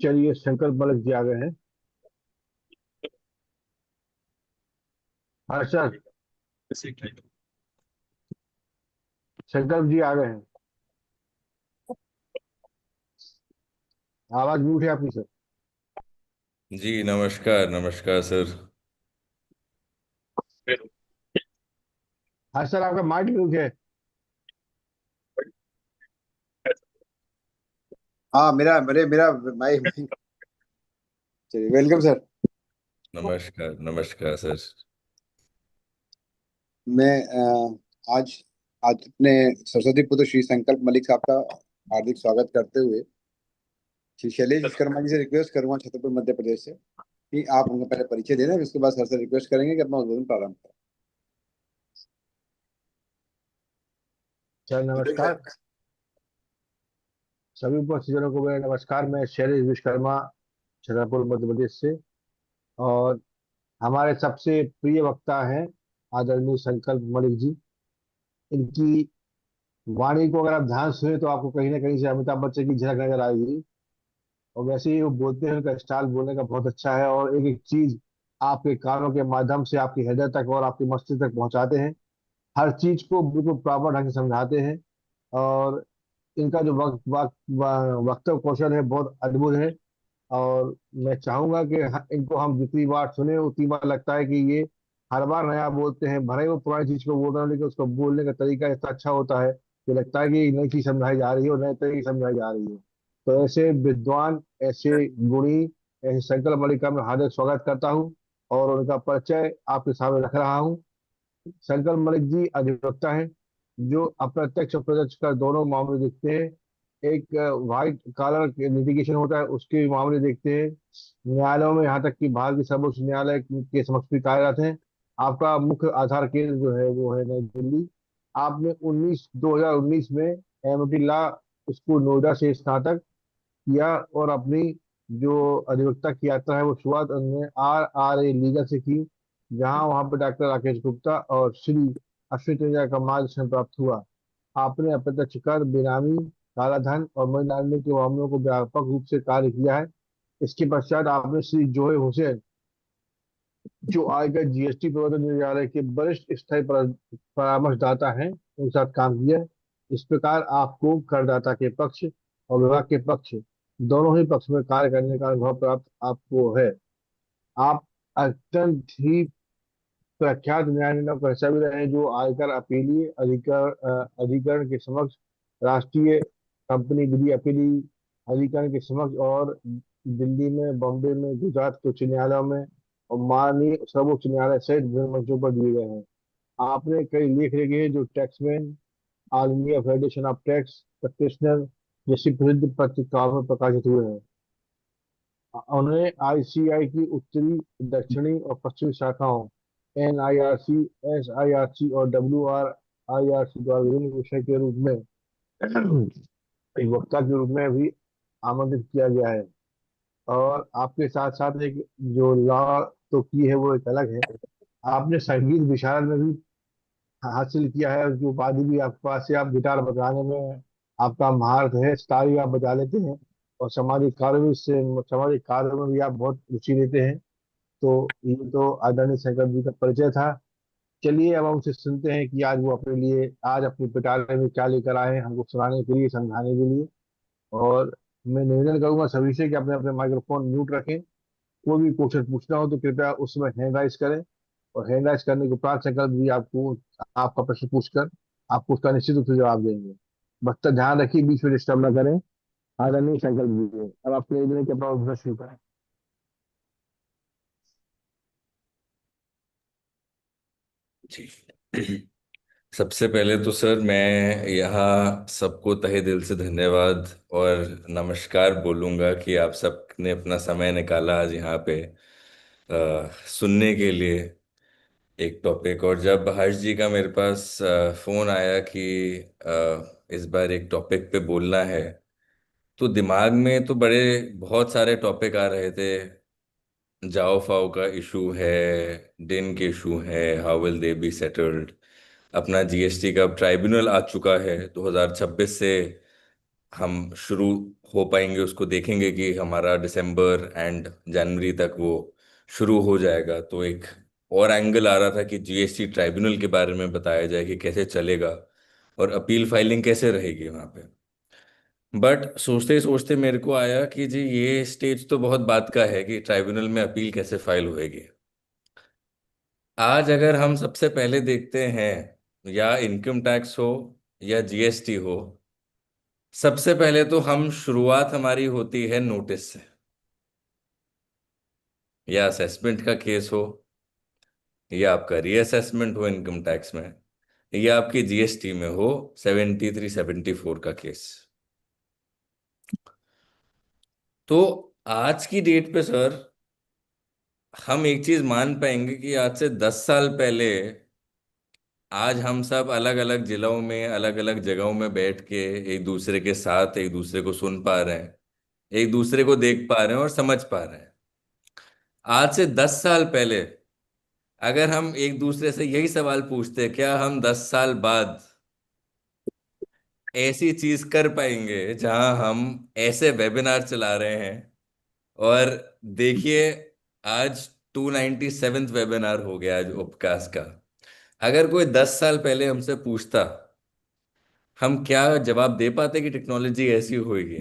चलिए, शंकर मलिक जी आ गए हैं। हाँ सर, शंकर जी आ गए हैं। आवाज म्यूट है आपकी सर। जी नमस्कार नमस्कार सर। हाँ सर, आपका माइक म्यूट है। हाँ, मेरा मेरे मेरा माई चलिए, वेलकम सर। नमस्कार नमस्कार सर। मैं आज आज अपने सरस्वती पुत्र श्री संकल्प मलिक साहब का हार्दिक स्वागत करते हुए श्री शैलेश विश्वकर्मा जी से रिक्वेस्ट करूंगा, छतरपुर मध्य प्रदेश से, कि आप उनका पहले परिचय देना, उसके बाद सर से रिक्वेस्ट करेंगे कि अपना उद्बोधन प्रारंभ करें। सर नमस्कार। सभी उपस्थितों को मेरा नमस्कार। मैं शैलेश विश्वकर्मा, छतरपुर मध्य प्रदेश से। और हमारे सबसे प्रिय वक्ता हैं आदरणीय संकल्प मलिक जी। इनकी वाणी को अगर आप ध्यान सुने तो आपको कहीं ना कहीं से अमिताभ बच्चन की झलक नजर आएगी। और वैसे ही वो बोलते हैं, उनका स्टाइल बोलने का बहुत अच्छा है, और एक एक चीज आपके कानों के माध्यम से आपके हृदय तक और आपके मस्तिष्क तक पहुंचाते हैं। हर चीज को बिल्कुल प्रॉपर ढंग से समझाते हैं। और इनका जो वक्तव्य कौशल है बहुत अद्भुत है। और मैं चाहूंगा कि इनको हम जितनी बार सुने उतनी बार लगता है कि ये हर बार नया बोलते हैं। भले ही वो पुरानी चीज को बोल रहे हैं, लेकिन उसको बोलने का तरीका इतना अच्छा होता है कि लगता है कि नई चीज समझाई जा रही है और नए तरीके से समझाई जा रही है। तो ऐसे विद्वान, ऐसे गुणी, ऐसे संकल्प मलिक का मैं हार्दिक स्वागत करता हूँ और उनका परिचय आपके सामने रख रहा हूँ। संकल्प मलिक जी अधिवक्ता हैं जो अप्रत्यक्ष और प्रत्यक्ष कर दोनों मामले देखते हैं। एक व्हाइट कॉलर लिटिगेशन होता है, उसके मामले देखते हैं। न्यायालयों में, यहाँ तक कि भारत के सर्वोच्च न्यायालय के समक्ष भी कार्यरत हैं। आपका मुख्य आधार केंद्र जो है वो है नई दिल्ली। आपने 2019 में एमटी लॉ स्कूल नोएडा से स्नातक किया और अपनी जो अधिवक्ता की यात्रा है वो शुरुआत उन्होंने RRA लीगल से की, जहां वहां पर डॉक्टर राकेश गुप्ता और श्री अश्वित तेजा का मार्गदर्शन प्राप्त हुआ। आपने अप्रत्यक्ष कर, बेनामी, काला धन और मनी लॉन्ड्रिंग के मामलों को व्यापक रूप से कार्य किया है। इसके पश्चात आपने श्री जोए हुसैन, जो आयकर जीएसटी प्रबंधन निदेशालय के वरिष्ठ स्थायी परामर्शदाता हैं, उनके साथ काम किया। इस प्रकार आपको करदाता के पक्ष और विभाग के पक्ष, दोनों ही पक्ष में कार्य करने का अनुभव प्राप्त आपको है। आप अत्यंत ही प्रख्यात न्यायालयों का हिस्सा भी रहे हैं, जो आयकर अपीलीय अधिकरण के समक्ष, राष्ट्रीय कंपनी विधि अपीली अधिकरण के समक्ष, और दिल्ली में, बॉम्बे में, गुजरात के उच्च न्यायालयों में और माननीय सर्वोच्च न्यायालय सहित विभिन्न मंचों पर दिए गए हैं। आपने कई लेख लिखे हैं जो Taxmann, all India federation of tax practitioner जैसी प्रसिद्ध पत्रिकाओं में प्रकाशित हुए हैं। उन्हें आईसीआई की उत्तरी, दक्षिणी और पश्चिमी शाखाओं, एनआईआरसी, एसआईआरसी और डब्ल्यूआरआईआरसी द्वारा विभिन्न विषय के रूप में एक वक्ता के रूप में भी आमंत्रित किया गया है। और आपके साथ साथ एक जो लॉ तो की है वो एक अलग है, आपने संगीत विशारद में भी हासिल किया है, जो उपाधि भी आपके पास है। आप गिटार बजाने में आपका महारत है, सितार भी आप बजा लेते हैं, और सामाजिक कार्य में भी आप बहुत रुचि लेते हैं। तो ये तो आदरणीय शंकर जी का परिचय था। चलिए अब हम उनसे सुनते हैं कि आज वो अपने लिए, आज अपने पिटारे में क्या लेकर आए हैं हमको सुनाने के लिए, समझाने के लिए। और मैं निवेदन करूंगा सभी से कि अपने अपने माइक्रोफोन म्यूट रखें। कोई भी क्वेश्चन पूछना हो तो कृपया उसमें हैंड राइज करें, और हैंड राइज करने के उपरांत संकल्प जी आपको आपका प्रश्न पूछकर आपको उसका निश्चित रूप से जवाब देंगे। बस तो ध्यान रखिए, बीच में डिस्टर्ब ना करें। आदरणीय संकल्प जी, अब आप निवेदन के अपना प्रश्न शुरू करें। जी। सबसे पहले तो सर मैं यहाँ सबको तहे दिल से धन्यवाद और नमस्कार बोलूँगा कि आप सबने अपना समय निकाला आज यहाँ पे सुनने के लिए एक टॉपिक। और जब हर्ष जी का मेरे पास फोन आया कि इस बार एक टॉपिक पे बोलना है, तो दिमाग में तो बड़े बहुत सारे टॉपिक आ रहे थे। जाओ फाओ का इशू है, डिन के इशू है, how will they be settled, अपना जीएसटी का ट्राइब्यूनल आ चुका है 2026 से हम शुरू हो पाएंगे, उसको देखेंगे कि हमारा दिसंबर एंड जनवरी तक वो शुरू हो जाएगा। तो एक और एंगल आ रहा था कि जीएसटी ट्राइब्यूनल के बारे में बताया जाए कि कैसे चलेगा और अपील फाइलिंग कैसे रहेगी वहाँ पे। बट सोचते सोचते मेरे को आया कि जी ये स्टेज तो बहुत बात का है कि ट्राइब्यूनल में अपील कैसे फाइल होएगी। आज अगर हम सबसे पहले देखते हैं, या इनकम टैक्स हो या जीएसटी हो, सबसे पहले तो हम शुरुआत हमारी होती है नोटिस से, या असेसमेंट का केस हो, या आपका रीअसेसमेंट हो इनकम टैक्स में, या आपकी जीएसटी में हो 7374 का केस। तो आज की डेट पे सर हम एक चीज मान पाएंगे कि आज से 10 साल पहले आज हम सब अलग अलग जिलों में, अलग अलग जगहों में बैठ के एक दूसरे के साथ एक दूसरे को सुन पा रहे हैं, एक दूसरे को देख पा रहे हैं और समझ पा रहे हैं। आज से 10 साल पहले अगर हम एक दूसरे से यही सवाल पूछते, क्या हम 10 साल बाद ऐसी चीज कर पाएंगे जहां हम ऐसे वेबिनार चला रहे हैं? और देखिए आज 297th वेबिनार हो गया आज उपकास का। अगर कोई 10 साल पहले हमसे पूछता, हम क्या जवाब दे पाते कि टेक्नोलॉजी ऐसी होगी?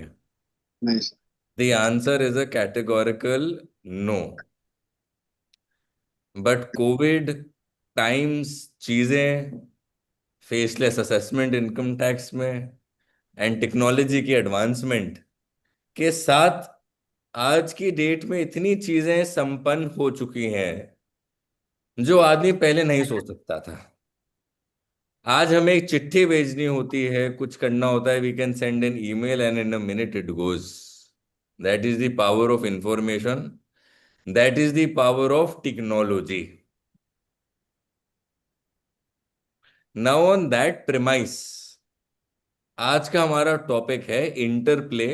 नहीं sir. The answer is a categorical no. But covid times, चीजें, फेसलेस असेसमेंट इनकम टैक्स में एंड टेक्नोलॉजी की एडवांसमेंट के साथ आज की डेट में इतनी चीजें संपन्न हो चुकी हैं जो आदमी पहले नहीं सोच सकता था। आज हमें एक चिट्ठी भेजनी होती है, कुछ करना होता है, we can send an email and in a minute it goes. That is the power of information, that is the power of technology. Now on that premise आज का हमारा टॉपिक है interplay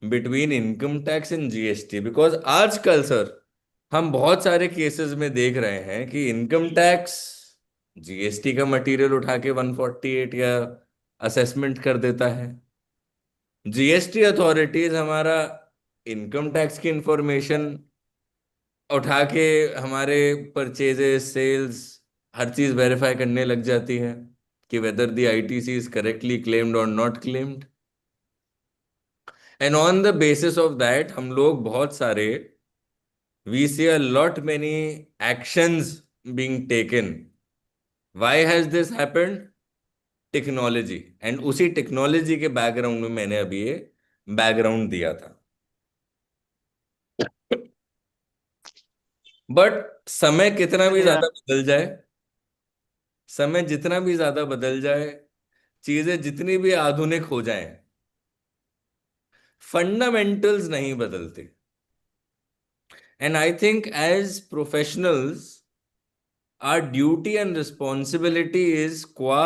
between income tax and GST. Because आजकल sir हम बहुत सारे cases में देख रहे हैं कि इनकम टैक्स जीएसटी का मटेरियल उठा के 148 या असेसमेंट कर देता है, जीएसटी अथॉरिटीज हमारा इनकम टैक्स की इंफॉर्मेशन उठा के हमारे परचेजेस, सेल्स, हर चीज वेरीफाई करने लग जाती है कि whether the ITC is correctly claimed और not claimed. And on the basis of that हम लोग बहुत सारे, we see a lot many actions being taken. Why has this happened? Technology. And उसी टेक्नोलॉजी के बैकग्राउंड में मैंने अभी ये बैकग्राउंड दिया था। बट समय कितना भी ज्यादा बदल जाए, समय जितना भी ज्यादा बदल जाए, चीजें जितनी भी आधुनिक हो जाएं, फंडामेंटल्स नहीं बदलते। And I think as professionals our duty and responsibility is qua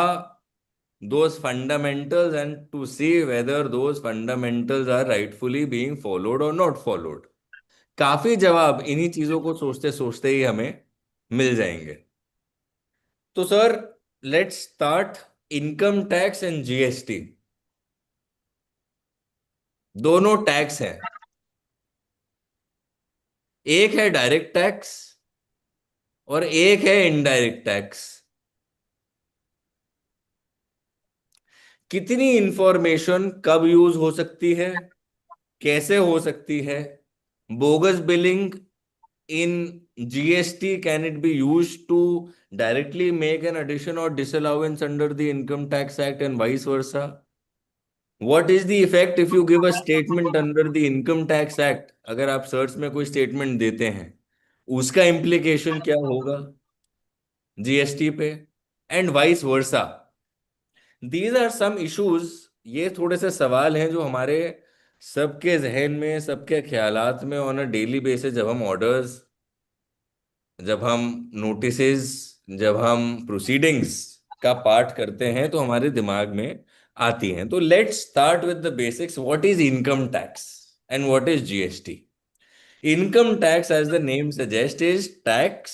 those fundamentals and to see whether those fundamentals are rightfully being followed or not followed। काफी जवाब इन्हीं चीजों को सोचते सोचते ही हमें मिल जाएंगे। तो sir, let's start. Income tax and GST दोनों टैक्स हैं। एक है डायरेक्ट टैक्स और एक है इनडायरेक्ट टैक्स। कितनी इंफॉर्मेशन कब यूज हो सकती है, कैसे हो सकती है? Bogus billing in GST, can it be use to directly make an addition और disallowance under the income tax act and vice versa? What is the effect if you give a statement under the income tax act? अगर आप search में कोई statement देते हैं, उसका implication क्या होगा जीएसटी पे, and vice versa? These are some issues. ये थोड़े से सवाल हैं जो हमारे सबके जहन में, सबके ख्यालात में ऑन अ डेली बेसिस, जब हम ऑर्डर्स, जब हम नोटिसेस, जब हम प्रोसीडिंग्स का पाठ करते हैं तो हमारे दिमाग में आती हैं। तो let's start with the basics. What is income tax and what is GST? Income tax, as the name suggest, is tax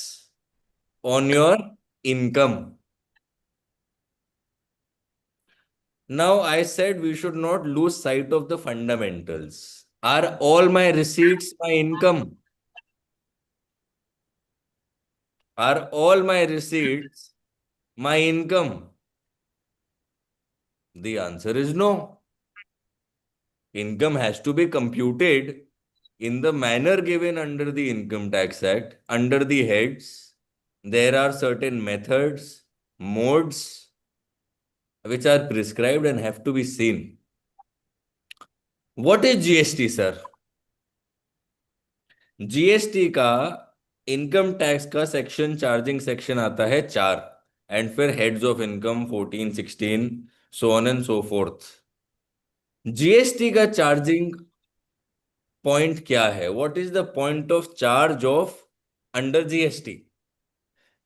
on your income. Now, I said we should not lose sight of the fundamentals. Are all my receipts my income? Are all my receipts my income? The answer is no. Income has to be computed in the manner given under the Income Tax Act, under the heads. There are certain methods, modes, which are prescribed and have to be seen. What is GST, sir? GST का income tax का section, charging section आता है 4, and फिर heads of income 14, 16, so on and so fourth. GST का charging point क्या है? What is the point of charge of under GST?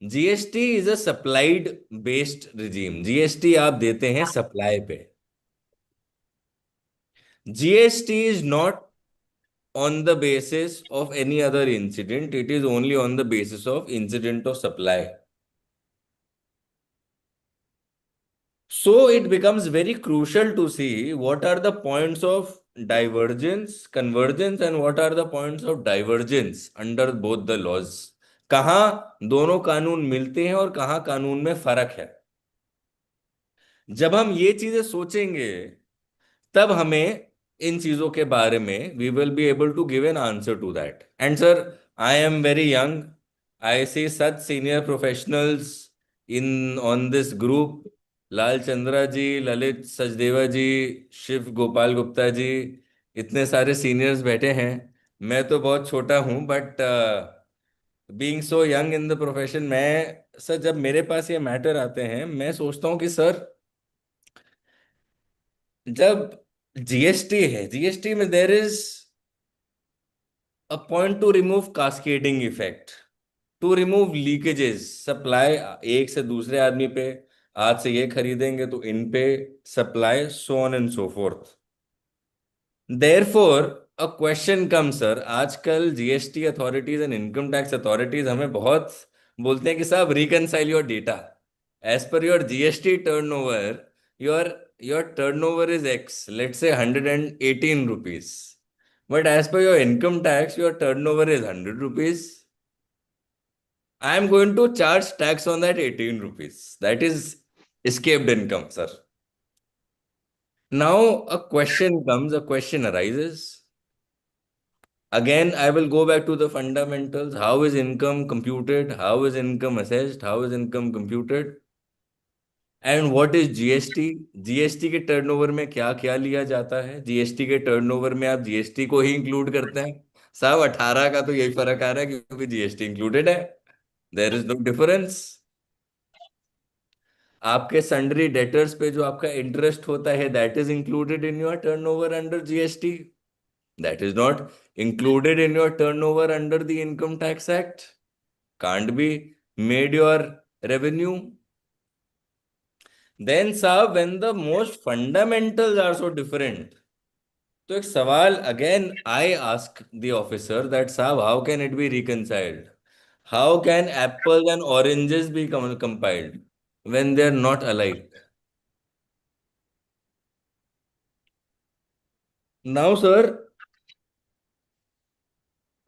GST is a supplied based regime. GST आप देते हैं supply पे। GST is not on the basis of any other incident, it is only on the basis of incident of supply. So it becomes very crucial to see what are the points of divergence, convergence, and what are the points of divergence under both the laws. कहाँ दोनों कानून मिलते हैं और कहाँ कानून में फर्क है। जब हम ये चीजें सोचेंगे तब हमें इन चीजों के बारे में we will be able to give an answer to that. And sir, I am very young, I see such senior professionals in on this group. Lal Chandra ji, Lalit Sachdeva ji, Shiv Gopal Gupta ji, इतने सारे सीनियर्स बैठे हैं। मैं तो बहुत छोटा हूं, but being so young in the profession, मैं सर, जब मेरे पास ये मैटर आते हैं, मैं सोचता हूँ कि सर, जब जीएसटी है, जीएसटी में there is a point to remove cascading effect, to remove leakages, supply एक से दूसरे आदमी पे, आज से ये खरीदेंगे तो इन पे supply, so on and so forth. Therefore a question come sir, आजकल GST authorities and income tax authorities हमें बहुत बोलते हैं कि साहब reconcile your data as per your GST turnover, your turnover is X, let's say 118 rupees, But as per your income tax, your turnover is 100 rupees. I am going to charge tax on that 18 rupees. That is escaped income, sir. Now a question arises. Again, I will go back to the fundamentals. How is income computed? How is income assessed? How is income computed? And what is GST? GST के turnover में क्या क्या लिया जाता है? GST के turnover में आप जीएसटी को ही इंक्लूड करते हैं साहब। 18 का तो यही फर्क आ रहा है क्योंकि जीएसटी इंक्लूडेड है। There is no difference. आपके सन्ड्री डेटर्स पे जो आपका इंटरेस्ट होता है that is included in your turnover under GST. That is not included in your turnover under the Income Tax Act. Can't be made your revenue. Then साहब when the most fundamentals are so different, तो एक सवाल again I ask the officer that साहब how can it be reconciled? How can apples and oranges be compiled when they are not alike? Now sir,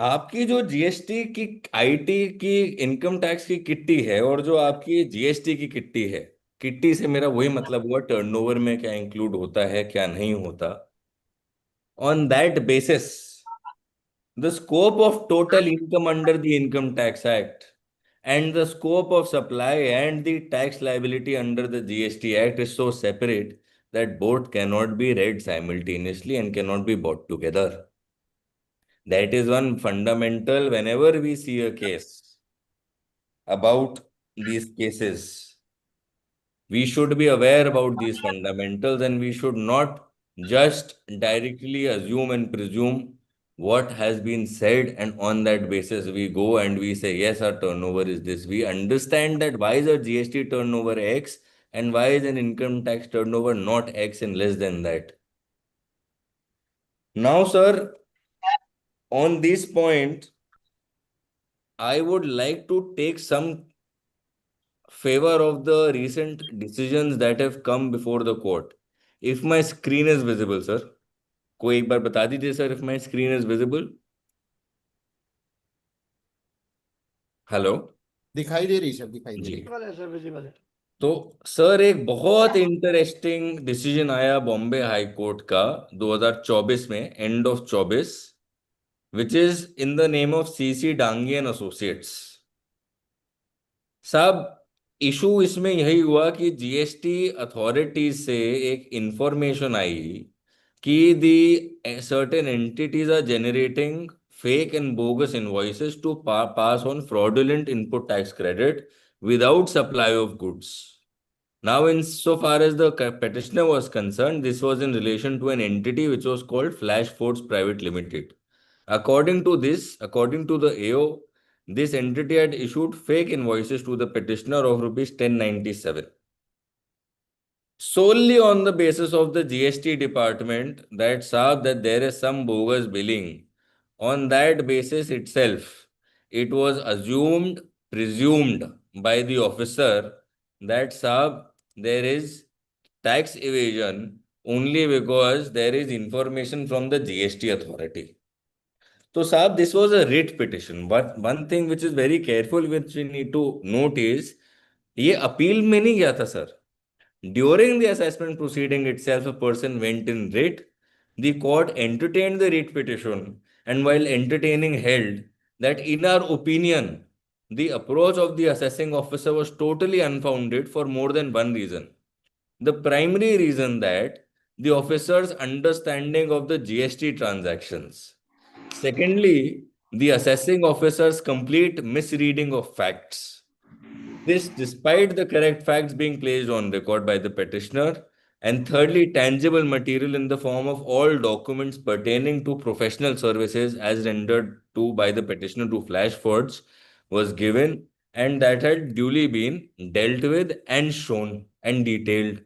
आपकी जो GST की IT की income tax की kitty है और जो आपकी जीएसटी की किट्टी है, किट्टी से मेरा वही मतलब हुआ टर्नओवर में क्या इंक्लूड होता है क्या नहीं होता। On that basis the scope of total income under the Income Tax Act and the scope of supply and the tax liability under the GST Act is so separate that both cannot be read simultaneously and cannot be brought together. That is one fundamental whenever we see a case about these cases. We should be aware about these fundamentals and we should not just directly assume and presume what has been said, and on that basis we go and we say yes, our turnover is this. We understand that why is our GST turnover X and why is an income tax turnover not X and less than that. Now sir, on this point I would like to take some favor of the recent decisions that have come before the court. If my screen is visible sir, कोई एक बार बता दीजिए sir if my screen is visible. Hello, दिखाई दे रही sir, दिखाई दे जी। रही। Sir visible है। तो सर एक बहुत इंटरेस्टिंग डिसीजन आया बॉम्बे हाई कोर्ट का 2024 में, end of 24, which is in the name of CC Dangi and associates. साहब इशू इसमें यही हुआ कि जीएसटी अथॉरिटीज से एक इंफॉर्मेशन आई कि the certain entities are generating fake and bogus invoices to pass on fraudulent input tax credit without supply of goods. Now, insofar as the petitioner was concerned, this was in relation to an entity which was called Flash Force Private Limited. According to the AO, this entity had issued fake invoices to the petitioner of rupees 1097. Solely on the basis of the GST department that saw that there is some bogus billing. On that basis itself, it was presumed by the officer that saab, there is tax evasion only because there is information from the GST authority. So saab, this was a writ petition. But one thing which is very careful, which we need to note is, ये appeal में नहीं गया था sir. During the assessment proceeding itself, a person went in writ. The court entertained the writ petition, and while entertaining held that in our opinion, the approach of the assessing officer was totally unfounded for more than one reason. The primary reason that the officer's understanding of the GST transactions. Secondly, the assessing officer's complete misreading of facts. This despite the correct facts being placed on record by the petitioner. And thirdly, tangible material in the form of all documents pertaining to professional services as rendered to by the petitioner to Flash Forge was given, and that had duly been dealt with and shown and detailed.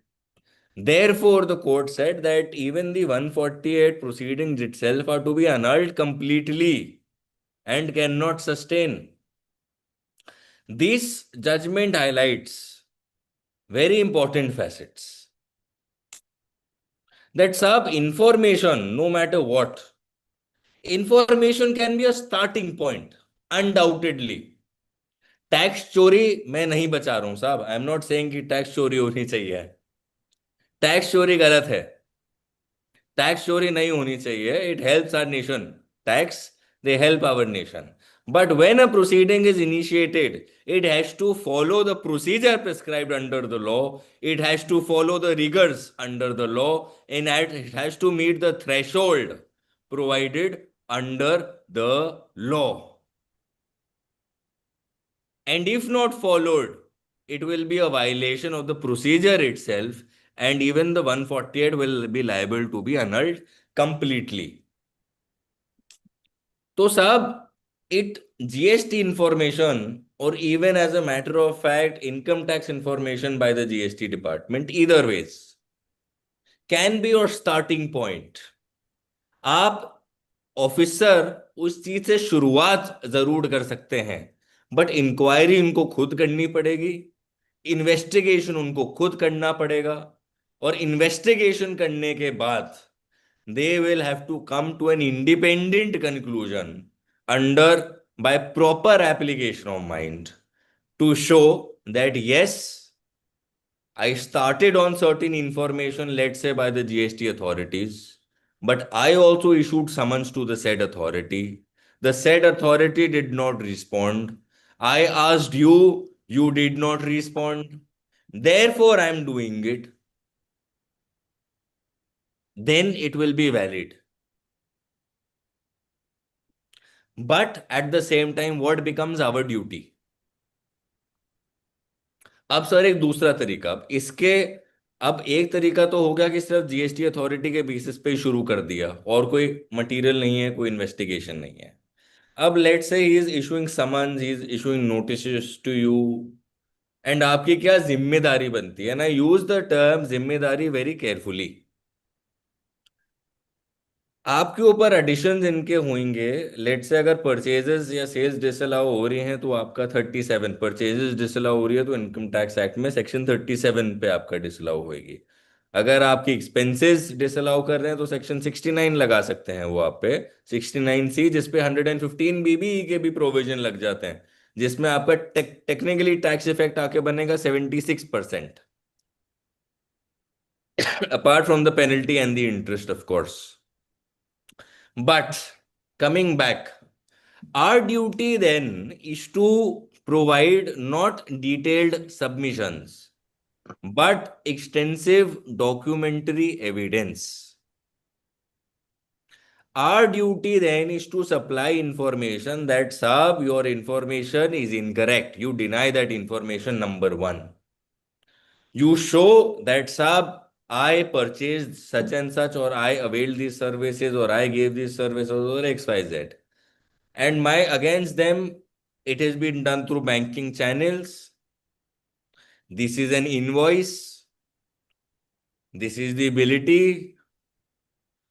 Therefore, the court said that even the 148 proceedings itself are to be annulled completely and cannot sustain. This judgment highlights very important facets. That sub information, no matter what, information can be a starting point undoubtedly. Tax चोरी मैं नहीं बचा रहा हूं साहब, I am not saying कि tax चोरी होनी चाहिए। टैक्स चोरी गलत है, टैक्स चोरी नहीं होनी चाहिए। It helps our nation, tax they help our nation. But when a proceeding is initiated, it has to follow the procedure prescribed under the law, it has to follow the rigors under the law, and it has to meet the threshold provided under the law. And if not followed, it will be a violation of the procedure itself, and even the 148 will be liable to be annulled completely. तो साहब, it GST information, or even as a matter of fact income tax information by the GST department, either ways can be your starting point. आप officer उस चीज से शुरुआत जरूर कर सकते हैं, बट इंक्वायरी उनको खुद करनी पड़ेगी, इन्वेस्टिगेशन उनको खुद करना पड़ेगा, और इन्वेस्टिगेशन करने के बाद they will have to come to an independent conclusion under by proper application of mind to show that yes, I started on certain information, let's say by the GST authorities, but I also issued summons to the said authority. The said authority did not respond. I asked you, you did not respond. Therefore, I am doing it. Then it will be valid. But at the same time, what becomes our duty? अब sir एक दूसरा तरीका, अब इसके, अब एक तरीका तो हो गया कि सिर्फ जीएसटी अथॉरिटी के बेसिस पे ही शुरू कर दिया और कोई मटेरियल नहीं है, कोई इन्वेस्टिगेशन नहीं है। अब let's say he is issuing summons, he is issuing notices to you, and आपकी क्या जिम्मेदारी बनती है ना, यूज द टर्म जिम्मेदारी वेरी केयरफुली। आपके ऊपर एडिशंस इनके होंगे, लेट से अगर परचेजेस या सेल्स डिसअलाउ हो रही हैं तो आपका 37, परचेजेस डिसअलाउ हो रही है तो इनकम टैक्स एक्ट में सेक्शन 37 पे आपका डिसअलाउ होगी। अगर आपकी एक्सपेंसेस डिसअलाउ कर रहे हैं तो सेक्शन 69 लगा सकते हैं वो आप पे, 69C, जिसपे 115 BBE के भी प्रोविजन लग जाते हैं, जिसमें आपका टेक्निकली टैक्स इफेक्ट आके बनेगा 76%, apart from the penalty and the interest of course. But coming back, our duty then is to provide not detailed submissions, but extensive documentary evidence. Our duty then is to supply information that, sab, your information is incorrect. You deny that information, number one. You show that, sab, I purchased such and such, or I availed these services, or I gave these services, or XYZ. And against them, it has been done through banking channels. This is an invoice. This is the ability.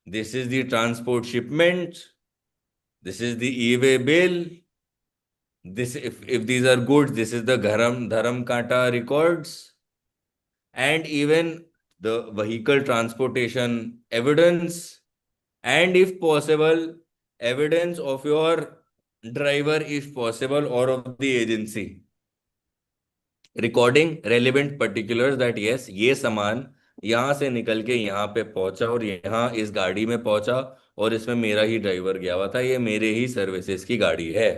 This is the transport shipment. This is the e-way bill. This, if these are goods, this is the dharam kata records. And even the vehicle transportation evidence, and if possible, evidence of your driver if possible, or of the agency, recording relevant particulars that yes, ये सामान यहां से निकल के यहाँ पे पहुंचा और यहाँ इस गाड़ी में पहुंचा और इसमें मेरा ही ड्राइवर गया हुआ था, ये मेरे ही सर्विसेज की गाड़ी है।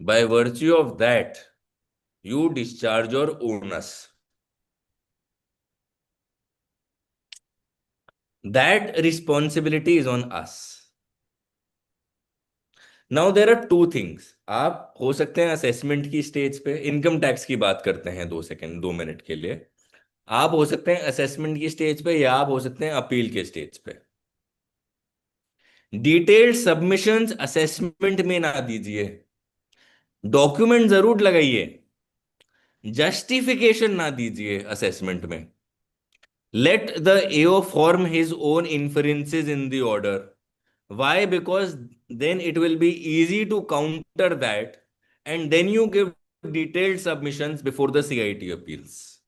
By virtue of that, you discharge your onus. That responsibility is on us. Now there are two things. आप हो सकते हैं असेसमेंट की स्टेज पे, इनकम टैक्स की बात करते हैं 2 मिनट के लिए, आप हो सकते हैं असेसमेंट की स्टेज पे, या आप हो सकते हैं अपील के स्टेज पे। डिटेल्ड सबमिशंस असेसमेंट में ना दीजिए, डॉक्यूमेंट जरूर लगाइए, जस्टिफिकेशन ना दीजिए असेसमेंट में। Let the AO form his own inferences in the order. Why? Because then it will be easy to counter that, and then you give detailed submissions before the CIT appeals,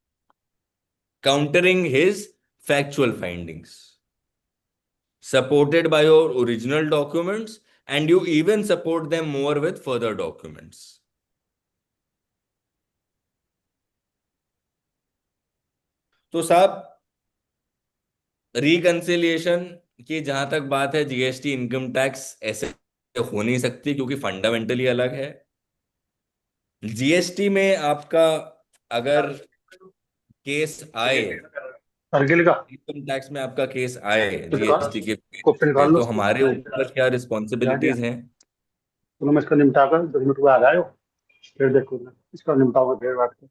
countering his factual findings. supported by your original documents, and you even support them more with further documents. तो साहब, reconciliation की जहां तक बात है, GST income tax ऐसे हो नहीं सकती क्योंकि फंडामेंटली अलग है। जीएसटी में आपका अगर केस आए, इनकम टैक्स में आपका केस आए जीएसटी के पे, तो हमारे ऊपर क्या रिस्पॉन्सिबिलिटीज हैं? तो मैं इसका निपटा कर 2 मिनट बाद आ जाओ, फिर देखो इसका निपटाऊंगा फिर बात को।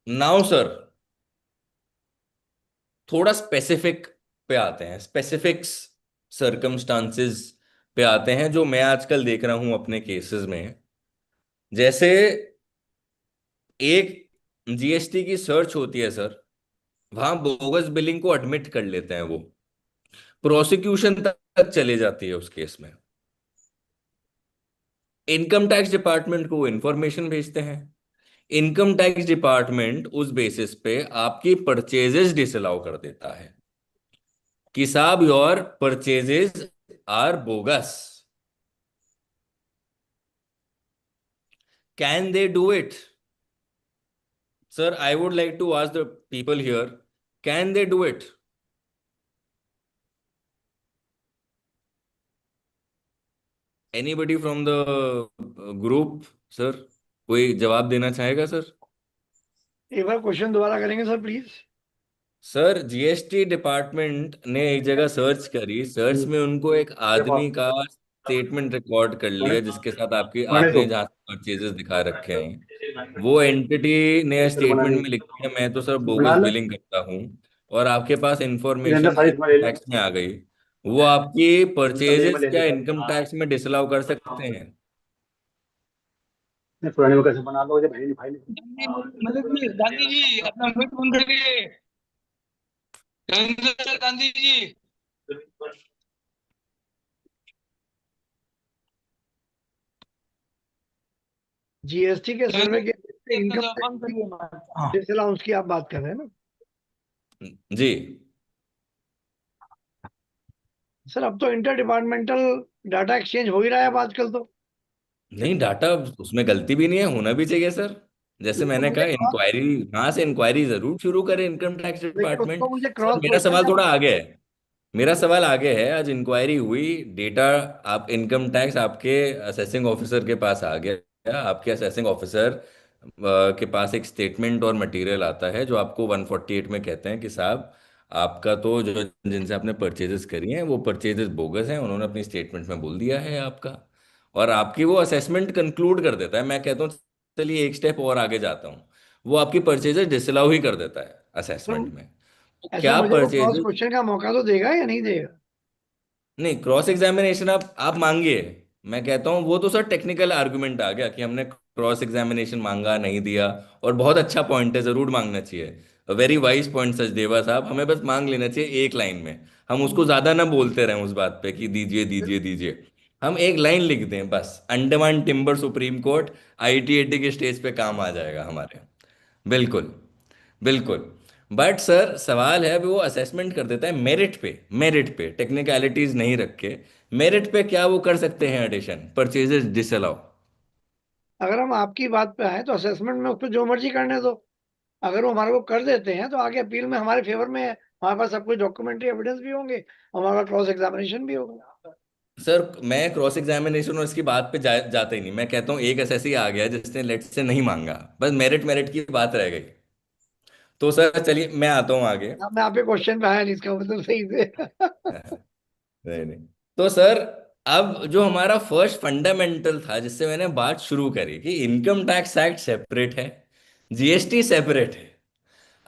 नाउ सर, थोड़ा स्पेसिफिक पे आते हैं, स्पेसिफिक्स सर्कमस्टांसेस पे आते हैं जो मैं आजकल देख रहा हूं अपने केसेस में। जैसे एक जीएसटी की सर्च होती है सर, वहां बोगस बिलिंग को एडमिट कर लेते हैं, वो प्रोसिक्यूशन तक चले जाती है उस केस में। इनकम टैक्स डिपार्टमेंट को इंफॉर्मेशन भेजते हैं, इनकम टैक्स डिपार्टमेंट उस बेसिस पे आपकी परचेजेस डिसअलाउ कर देता है कि साहब your purchases are bogus. Can they do it? Sir, I would like to ask the people here, can they do it? Anybody from the group? Sir, कोई जवाब देना चाहेगा सर? एक बार क्वेश्चन दोबारा करेंगे sir please? Sir, GST department ने एक जगह सर्च करी, सर्च में उनको एक आदमी का स्टेटमेंट रिकॉर्ड कर लिया जिसके साथ आपने जहाँ परचेजेस दिखा रखे हैं, वो एंटिटी ने स्टेटमेंट में लिख दिया मैं तो सर बोगस बिलिंग करता हूँ, और आपके पास इंफॉर्मेशन टैक्स में आ गई, वो आपकी परचेजेस क्या इनकम टैक्स में डिसअलाउ कर सकते हैं? पुराने में कैसे बना लो भाई भाई। गांधी जी अपना म्यूट बंद करिए। गांधी जी, जीएसटी के सर्वे के इनकम डिसअलाउंस की आप बात कर रहे हैं ना जी सर? अब तो इंटर डिपार्टमेंटल डाटा एक्सचेंज हो ही रहा है अब आजकल तो। नहीं, डाटा उसमें गलती भी नहीं है, होना भी चाहिए सर। जैसे मैंने कहा, इंक्वायरी, कहाँ से इंक्वायरी जरूर शुरू करें इनकम टैक्स डिपार्टमेंट। मुझे सर, क्रॉस मेरा सवाल थोड़ा आगे है, मेरा सवाल आगे है। आज इंक्वायरी हुई, डेटा आप इनकम टैक्स आपके असेसिंग ऑफिसर के पास आ गया, आपके असेसिंग ऑफिसर के पास एक स्टेटमेंट और मटेरियल आता है जो आपको 148 में कहते हैं कि साहब आपका तो जो जिनसे आपने परचेजेस करी हैं वो परचेजेस बोगस हैं, उन्होंने अपनी स्टेटमेंट में बोल दिया है आपका, और आपकी वो असेसमेंट कंक्लूड कर देता है। मैं कहता हूँ चलिए एक स्टेप और आगे जाता हूँ, वो आपकी परचेजेस डिसअलाउ ही कर देता है असेसमेंट में। तो ऐसा क्या मुझे क्रॉस परचेजेस, क्वेश्चन का मौका तो देगा या नहीं देगा? नहीं क्रॉस एग्जामिनेशन आप मांगिए, मैं कहता हूँ वो तो सर टेक्निकल आर्गुमेंट आ गया कि हमने क्रॉस एग्जामिनेशन मांगा नहीं दिया, और बहुत अच्छा पॉइंट है, जरूर मांगना चाहिए। वेरी वाइज पॉइंट सचदेवा साहब, हमें बस मांग लेना चाहिए एक लाइन में, हम उसको ज्यादा ना बोलते रहें उस बात पे कि दीजिए दीजिए दीजिए, हम एक लाइन लिख दें बस, Andaman timber supreme court ITAT के स्टेज पे काम आ जाएगा हमारे। बिल्कुल बिल्कुल। बट सर सवाल है, अभी वो असेसमेंट कर देता है मेरिट पे, मेरिट पे टेक्निकलिटीज नहीं रख के, मेरिट पे क्या वो कर सकते हैं एडिशन, परचेजेस डिसअलाउ? अगर हम आपकी बात पे आए तो असेसमेंट में उस पर जो मर्जी करने दो, अगर वो हमारे को कर देते हैं तो आगे अपील में हमारे फेवर में है, हमारे पास सब कुछ डॉक्यूमेंट्री एविडेंस भी होंगे, हमारे पास क्रॉस एग्जामिनेशन भी होगा। सर, मैं क्रॉस एग्जामिनेशन और इसकी बात पे जाता ही नहीं, मैं कहता हूँ एक एसएससी आ गया जिसने लेट से नहीं मांगा, बस मेरिट मेरिट की बात रह गई। तो सर चलिए मैं आता हूँ आगे। मैं आपके क्वेश्चन पे आया नहीं, इसका मतलब सही से नहीं नहीं, तो सर अब जो हमारा फर्स्ट फंडामेंटल था जिससे मैंने बात शुरू करी कि इनकम टैक्स एक्ट सेपरेट है, जीएसटी सेपरेट है।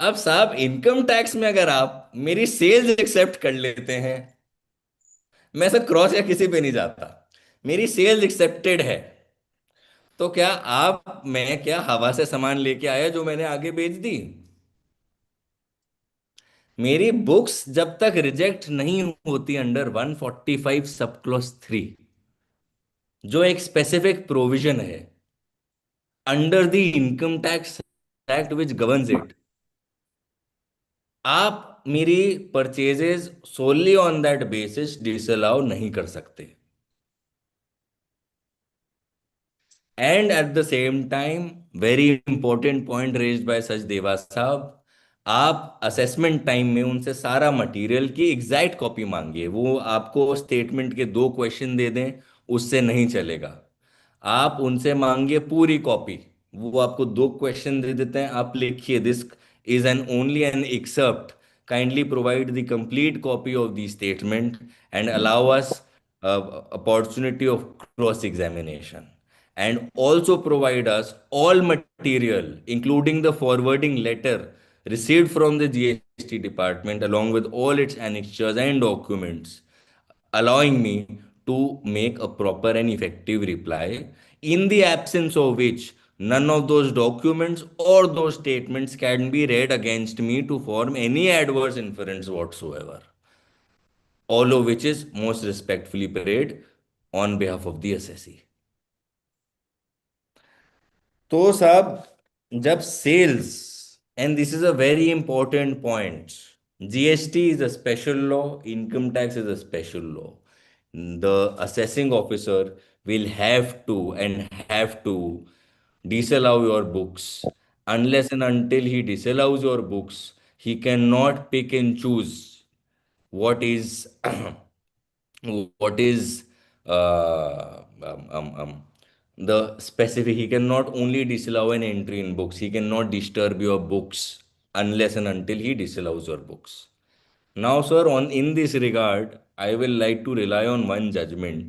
अब साहब इनकम टैक्स में अगर आप मेरी सेल्स एक्सेप्ट कर लेते हैं, मैं सर क्रॉस या किसी पे नहीं जाता, मेरी सेल्स एक्सेप्टेड है, तो क्या आप, मैं क्या हवा से सामान लेके आया जो मैंने आगे बेच दी? मेरी बुक्स जब तक रिजेक्ट नहीं होती अंडर 145 सब क्लॉज 3, जो एक स्पेसिफिक प्रोविजन है under the income tax act which governs it, आप मेरी purchases solely on that basis disallow नहीं कर सकते। And at the same time, very important point raised by Sachdeva साहब, आप असेसमेंट टाइम में उनसे सारा मटेरियल की एग्जैक्ट कॉपी मांगिए। वो आपको स्टेटमेंट के 2 क्वेश्चन दे दें, उससे नहीं चलेगा। आप उनसे मांगिए पूरी कॉपी। वो आपको 2 क्वेश्चन दे देते हैं, आप लिखिए, this is an only an except, kindly provide the complete copy of the statement and allow us opportunity of cross examination, and also provide us all material, including the forwarding letter received from the GST department, along with all its annexures and documents, allowing me to make a proper and effective reply, in the absence of which none of those documents or those statements can be read against me to form any adverse inference whatsoever. All of which is most respectfully prayed on behalf of the assessee. तो साहब, जब sales, and this is a very important point, GST is a special law, income tax is a special law, the assessing officer will have to disallow your books. Unless and until he disallows your books, he cannot pick and choose what is what is the specific. He cannot only disallow an entry in books, he cannot disturb your books unless and until he disallows your books. Now, sir, on in this regard, I will like to rely on one judgment.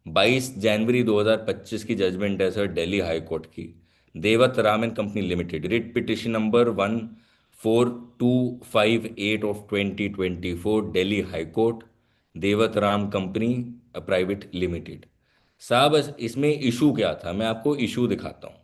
22 जनवरी 2025 की judgement है sir, Delhi high court की, देवत Ram and company limited, writ petition number 14258 of 2024, Delhi high court, देवत Ram company private limited. साहब, इसमें issue क्या था, मैं आपको इशू दिखाता हूँ।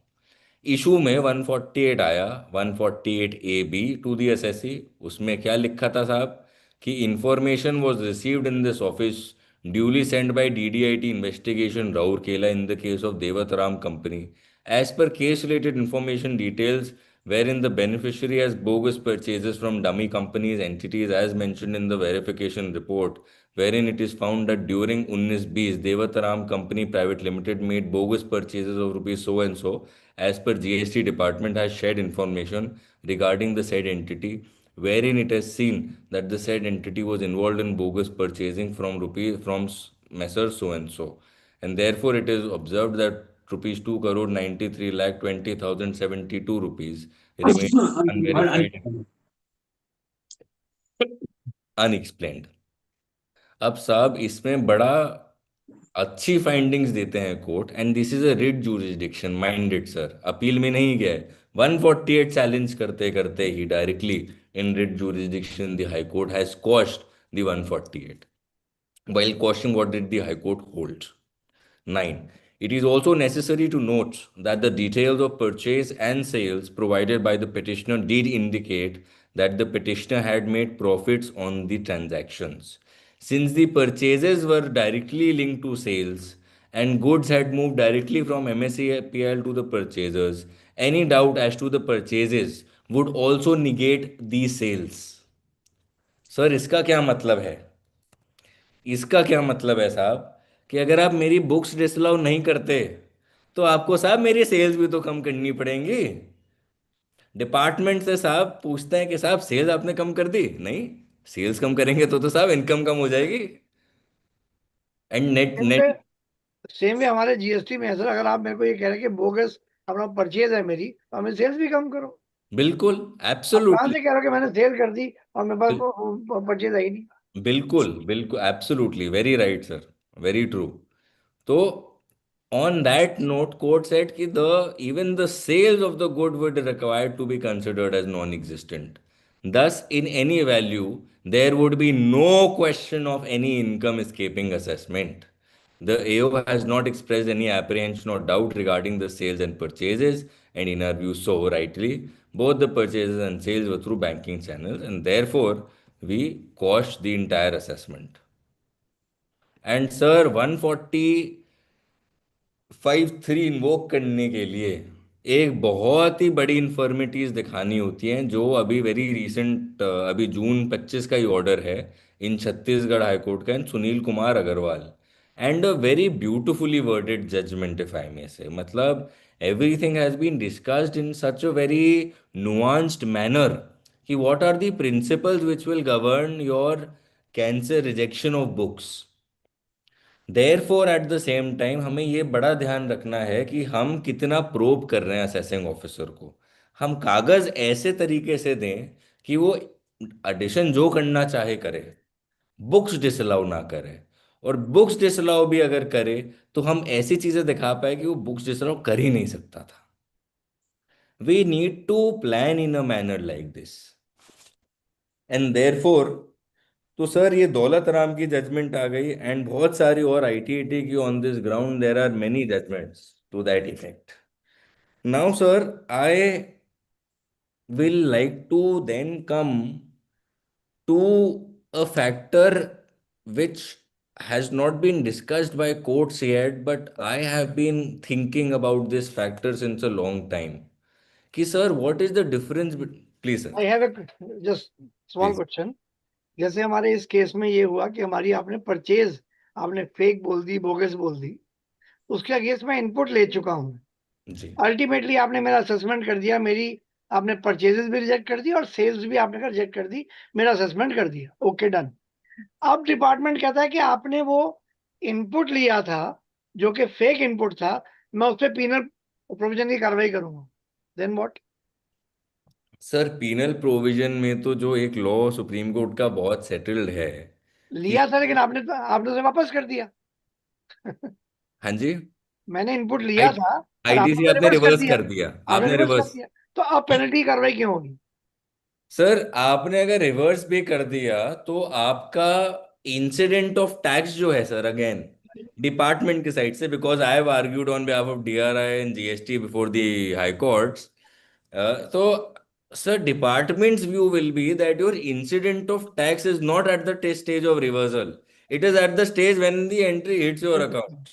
इशू में 148 आया, 148 AB टू दी एसएससी। उसमें क्या लिखा था साहब कि information was received in this office duly send by DDIT investigation Rourkela in the case of Devat Ram company, as per case related information details wherein the beneficiary has bogus purchases from dummy companies entities as mentioned in the verification report, wherein it is found that during 19-20 Devataram Company Private Limited made bogus purchases of rupees so and so, as per GST department has shared information regarding the said entity, wherein it has seen that the said entity was involved in bogus purchasing from Messrs so and so, and therefore it is observed that rupees 2 crore 93 lakh 20,072 rupees remain unverified, unexplained. अब साहब, इसमें बड़ा अच्छी findings देते हैं court, and this is a writ jurisdiction minded sir, appeal में नहीं गए, 148 चैलेंज करते करते ही directly in writ jurisdiction the high court has quashed the 148. while questioning what did the high court hold. 9. It is also necessary to note that the details of purchase and sales provided by the petitioner did indicate that the petitioner had made profits on the transactions. Since the purchases were directly linked to sales and goods had moved directly from MSCPL to the purchasers, any doubt as to the purchases would also negate these sales. Sir, इसका क्या मतलब है? इसका क्या मतलब है साहब कि अगर आप मेरी बुक्स डिसअलाउ नहीं करते तो आपको साहब मेरी सेल्स भी तो कम करनी पड़ेंगी। डिपार्टमेंट से साहब पूछते हैं कि साहब सेल्स आपने कम कर दी? नहीं, सेल्स कम करेंगे तो साहब इनकम कम हो जाएगी, and net net. Same way हमारे जीएसटी में है सर, अगर आप मेरे को ये कह रहे हैं कि बोगस अपना परचेज है मेरी, तो हमें सेल्स भी कम करो। बिल्कुल, आप कहाँ एब्सोल्युटली, से कह रहे हो कि मैंने सेल कर दी और मेरे पास परचेज आई नहीं? बिल्कुल बिल्कुल, absolutely, very right sir, very true. तो on that note, court said कि even the sales of the good were required to be considered as non-existent. Thus, in any value, there would be no question of any income escaping assessment. The AO has not expressed any apprehension or doubt regarding the sales and purchases, and in our view, so rightly, both the purchases and sales were through banking channels, and therefore, we quashed the entire assessment. And sir, 140 53 invoke करने के लिए एक बहुत ही बड़ी इन्फर्मिटीज दिखानी होती हैं, जो अभी वेरी रीसेंट, अभी जून 25 का ही ऑर्डर है इन छत्तीसगढ़ हाईकोर्ट का, in Sunil Kumar Agarwal. And a very beautifully worded judgement if I may say, मतलब everything has been discussed in such a very nuanced manner कि what are the principles which will govern your cancer rejection of books. Therefore at the same time हमें ये बड़ा ध्यान रखना है कि हम कितना प्रोब कर रहे हैं असेसिंग ऑफिसर को। हम कागज ऐसे तरीके से दें कि वो एडिशन जो करना चाहे करे, बुक्स डिसअलाउ ना करे। और बुक्स डिसअलाउ भी अगर करे तो हम ऐसी चीजें दिखा पाए कि वो बुक्स डिसअलाउ कर ही नहीं सकता था। We need to plan in a manner like this and therefore. तो सर ये दौलत राम की जजमेंट आ गई, एंड बहुत सारी और आईटीआईटी की on this ground there are many judgments to that effect. Now sir I will like to then come to a factor which has not been discussed by courts yet, but I have been thinking about this factor since a long time. Ki sir, what is the difference? Please, sir. I have a just small Please. Question. जैसे हमारे इस case में ये हुआ कि हमारी आपने purchase आपने फेक बोल दी, बोगस बोल दी, उसके अगेंस्ट मैं इनपुट ले चुका हूँ। जी अल्टीमेटली आपने मेरा असेसमेंट कर दिया, मेरी आपने परचेजेस भी रिजेक्ट कर दी और सेल्स भी आपने रिजेक्ट कर दी, मेरा असेसमेंट कर दिया, ओके डन। अब डिपार्टमेंट कहता है कि आपने वो इनपुट लिया था जो कि फेक इनपुट था, मैं उस पर पीनल प्रोविजन की कार्रवाई करूंगा, then what? Sir, penal provision में तो जो एक लॉ सुप्रीम कोर्ट का बहुत सेटल्ड है कि, लिया था लेकिन आपने उसे वापस कर दिया। हाँ जी, मैंने इनपुट लिया था और आपने आईटीसी उसे आपने रिवर्स कर रिवर्स दिया, कर दिया, आपने आपने रिवर्स कर रिवर्स। दिया, तो अब पेनल्टी कार्रवाई क्यों होगी? सर आपने अगर रिवर्स भी कर दिया तो आपका इंसिडेंट ऑफ टैक्स जो है सर, अगेन डिपार्टमेंट की साइड से, because I have argued on behalf of DRI and GST before the high courts, तो sir department's view will be that your incident of tax is not at the stage of reversal, it is at the stage when the entry hits your account.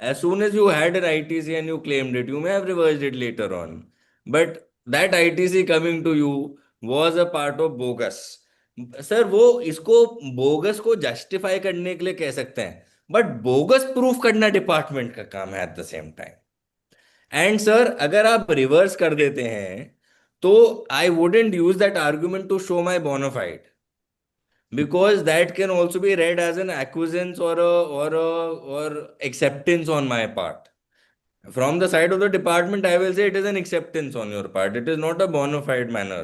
As soon as you had an ITC and you claimed it, you may have reversed it later on. But that ITC coming to you was a part of bogus. Sir वो इसको bogus को justify करने के लिए कह सकते हैं, but bogus proof करना डिपार्टमेंट का काम है at the same time. And sir अगर आप रिवर्स कर देते हैं तो I wouldn't use that argument to show my bona fide, because that can also be read as an acquiescence or acceptance on my part. From the side of the department, I will say it is an acceptance on your part. It is not a bona fide manner.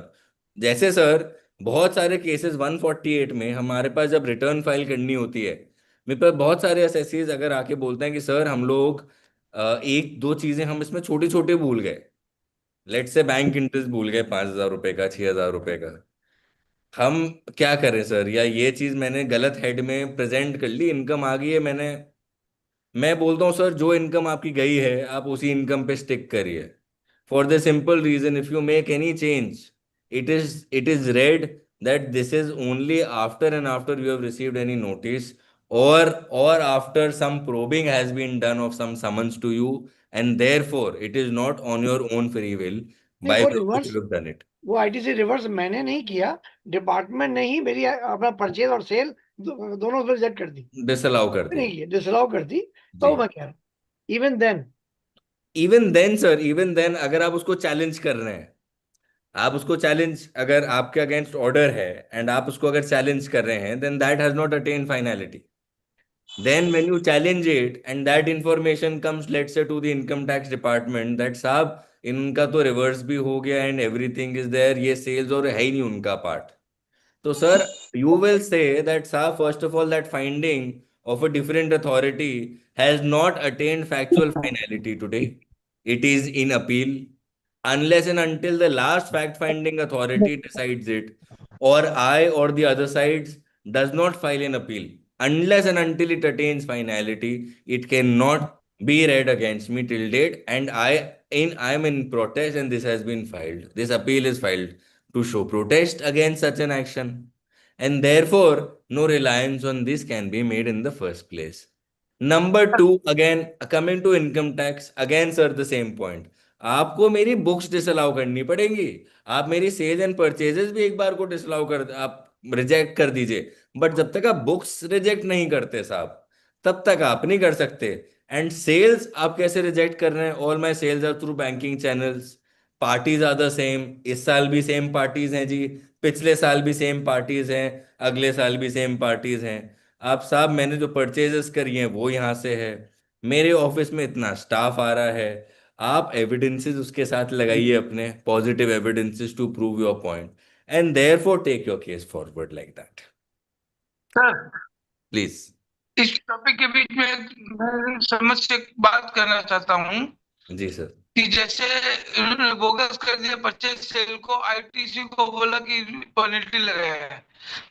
जैसे sir बहुत सारे cases 148 में हमारे पास जब return file करनी होती है, मेरे पास बहुत सारे एसएससीज अगर आके बोलते हैं कि सर हम लोग एक दो चीजें हम इसमें छोटे छोटे भूल गए, लेट से बैंक इंटरेस्ट भूल गए 5,000 रुपए का, 6,000 रुपए का, हम क्या करें सर, या ये चीज मैंने गलत हेड में प्रेजेंट कर ली, इनकम आ गई है, मैं बोलता हूँ सर जो इनकम आपकी गई है आप उसी इनकम पे स्टिक करिए, for the simple reason if you make any change it is read that this is only after and after you have received any notice, or after some probing has been done of some summons to you, and therefore it is not on your own free will नहीं, by वो which reverse, you have done it. वो ITC reverse मैंने नहीं किया, department ने ही मेरी अपना purchase और सेल दोनों रिजेक्ट कर दी, डिसअलाउ कर नहीं दिया किया, डिसअलाउ कर दी। तो जी। मैं कह रहा हूँ even then sir, even then अगर आप उसको चैलेंज कर रहे हैं, आप उसको चैलेंज, अगर आपके अगेंस्ट ऑर्डर है एंड आप उसको अगर चैलेंज कर रहे हैं, then that has not attain finality. Then when you challenge it and that information comes let's say to the income tax department that साहब इनका तो रिवर्स भी हो गया एंड एवरीथिंग इज देयर, ये सेल्स और है ही नहीं उनका पार्ट, तो sir you will say that sir, first of all that finding of a different authority has not attained factual finality today, it is in appeal unless and until the last fact finding authority decides it, or I or the other sides does not file an appeal. Unless and until it attains finality, it cannot be read against me till date, and I am in protest, and this has been filed, this appeal is filed to show protest against such an action, and therefore no reliance on this can be made in the first place. Number two, again coming to income tax, again sir the same point, आपको मेरी books disallow करनी पड़ेंगी। आप मेरी cell and purchases भी एक बार को डिसअलाउ कर, आप रिजेक्ट कर दीजिए, बट जब तक आप बुक्स रिजेक्ट नहीं करते साहब, तब तक आप नहीं कर सकते। एंड सेल्स आप कैसे रिजेक्ट कर रहे हैं? All my sales are through banking channels. Parties are the same. इस साल भी सेम पार्टीज हैं जी, पिछले साल भी सेम पार्टीज हैं, अगले साल भी सेम पार्टीज हैं। आप साहब, मैंने जो परचेजेस करी हैं वो यहाँ से है, मेरे ऑफिस में इतना स्टाफ आ रहा है। आप एविडेंसेस उसके साथ लगाइए, अपने positive evidences to prove your point, and therefore take your case forward like that. Sir, please. इस टॉपिक के बीच में मैं समझ से एक बात करना चाहता हूँ जी सर। कि जैसे इन्होंने बोगस कर दिया परचेज सेल को, आईटीसी को बोला कि पेनल्टी लगाया है,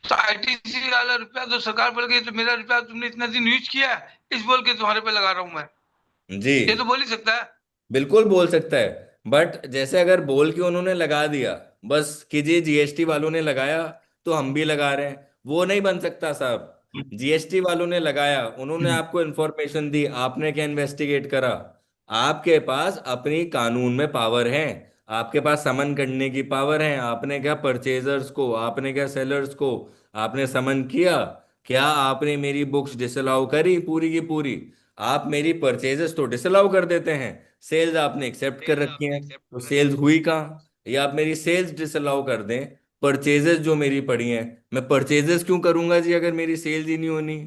तो आईटीसी वाला रुपया तो सरकार बोल गई तो मेरा रुपया तुमने इतना दिन यूज किया, इस बोल के तुम्हारे पे लगा रहा हूं मैं। जी ये तो बोल ही सकता है। बिल्कुल बोल सकता है, बट जैसे अगर बोल के उन्होंने लगा दिया बस कि जी जीएसटी वालों ने लगाया तो हम भी लगा रहे हैं, वो नहीं बन सकता साहब। जीएसटी वालों ने लगाया, उन्होंने आपको इन्फॉर्मेशन दी, आपने क्या इन्वेस्टिगेट करा? आपके पास अपनी कानून में पावर है, आपके पास समन करने की पावर है। आपने क्या परचेजर्स को, आपने क्या सेलर्स को आपने समन किया? क्या आपने मेरी बुक्स डिसअलाउ करी पूरी की पूरी? आप मेरी परचेजेस तो डिसअलाउ कर देते हैं, सेल्स आपने एक्सेप्ट कर रखी हैं, तो सेल्स हुई कहाँ? या आप मेरी सेल्स डिसअलाउ कर दें, परचेजेस जो मेरी पड़ी हैं, मैं परचेजेस क्यों करूंगा जी अगर मेरी सेल्स ही नहीं होनी?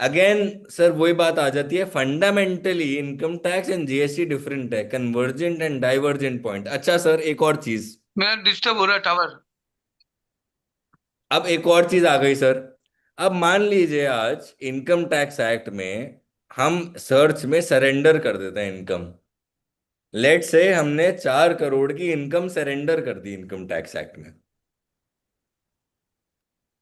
अगेन सर वही बात आ जाती है, fundamentally income tax and GST different है, कन्वर्जेंट एंड डाइवर्जेंट पॉइंट। अच्छा सर, एक और चीज, मेरा डिस्टर्ब हो रहा है टावर। अब एक और चीज आ गई सर। अब मान लीजिए आज इनकम टैक्स एक्ट में हम सर्च में सरेंडर कर देते हैं इनकम। लेट से हमने 4 करोड़ की इनकम सरेंडर कर दी इनकम टैक्स एक्ट में।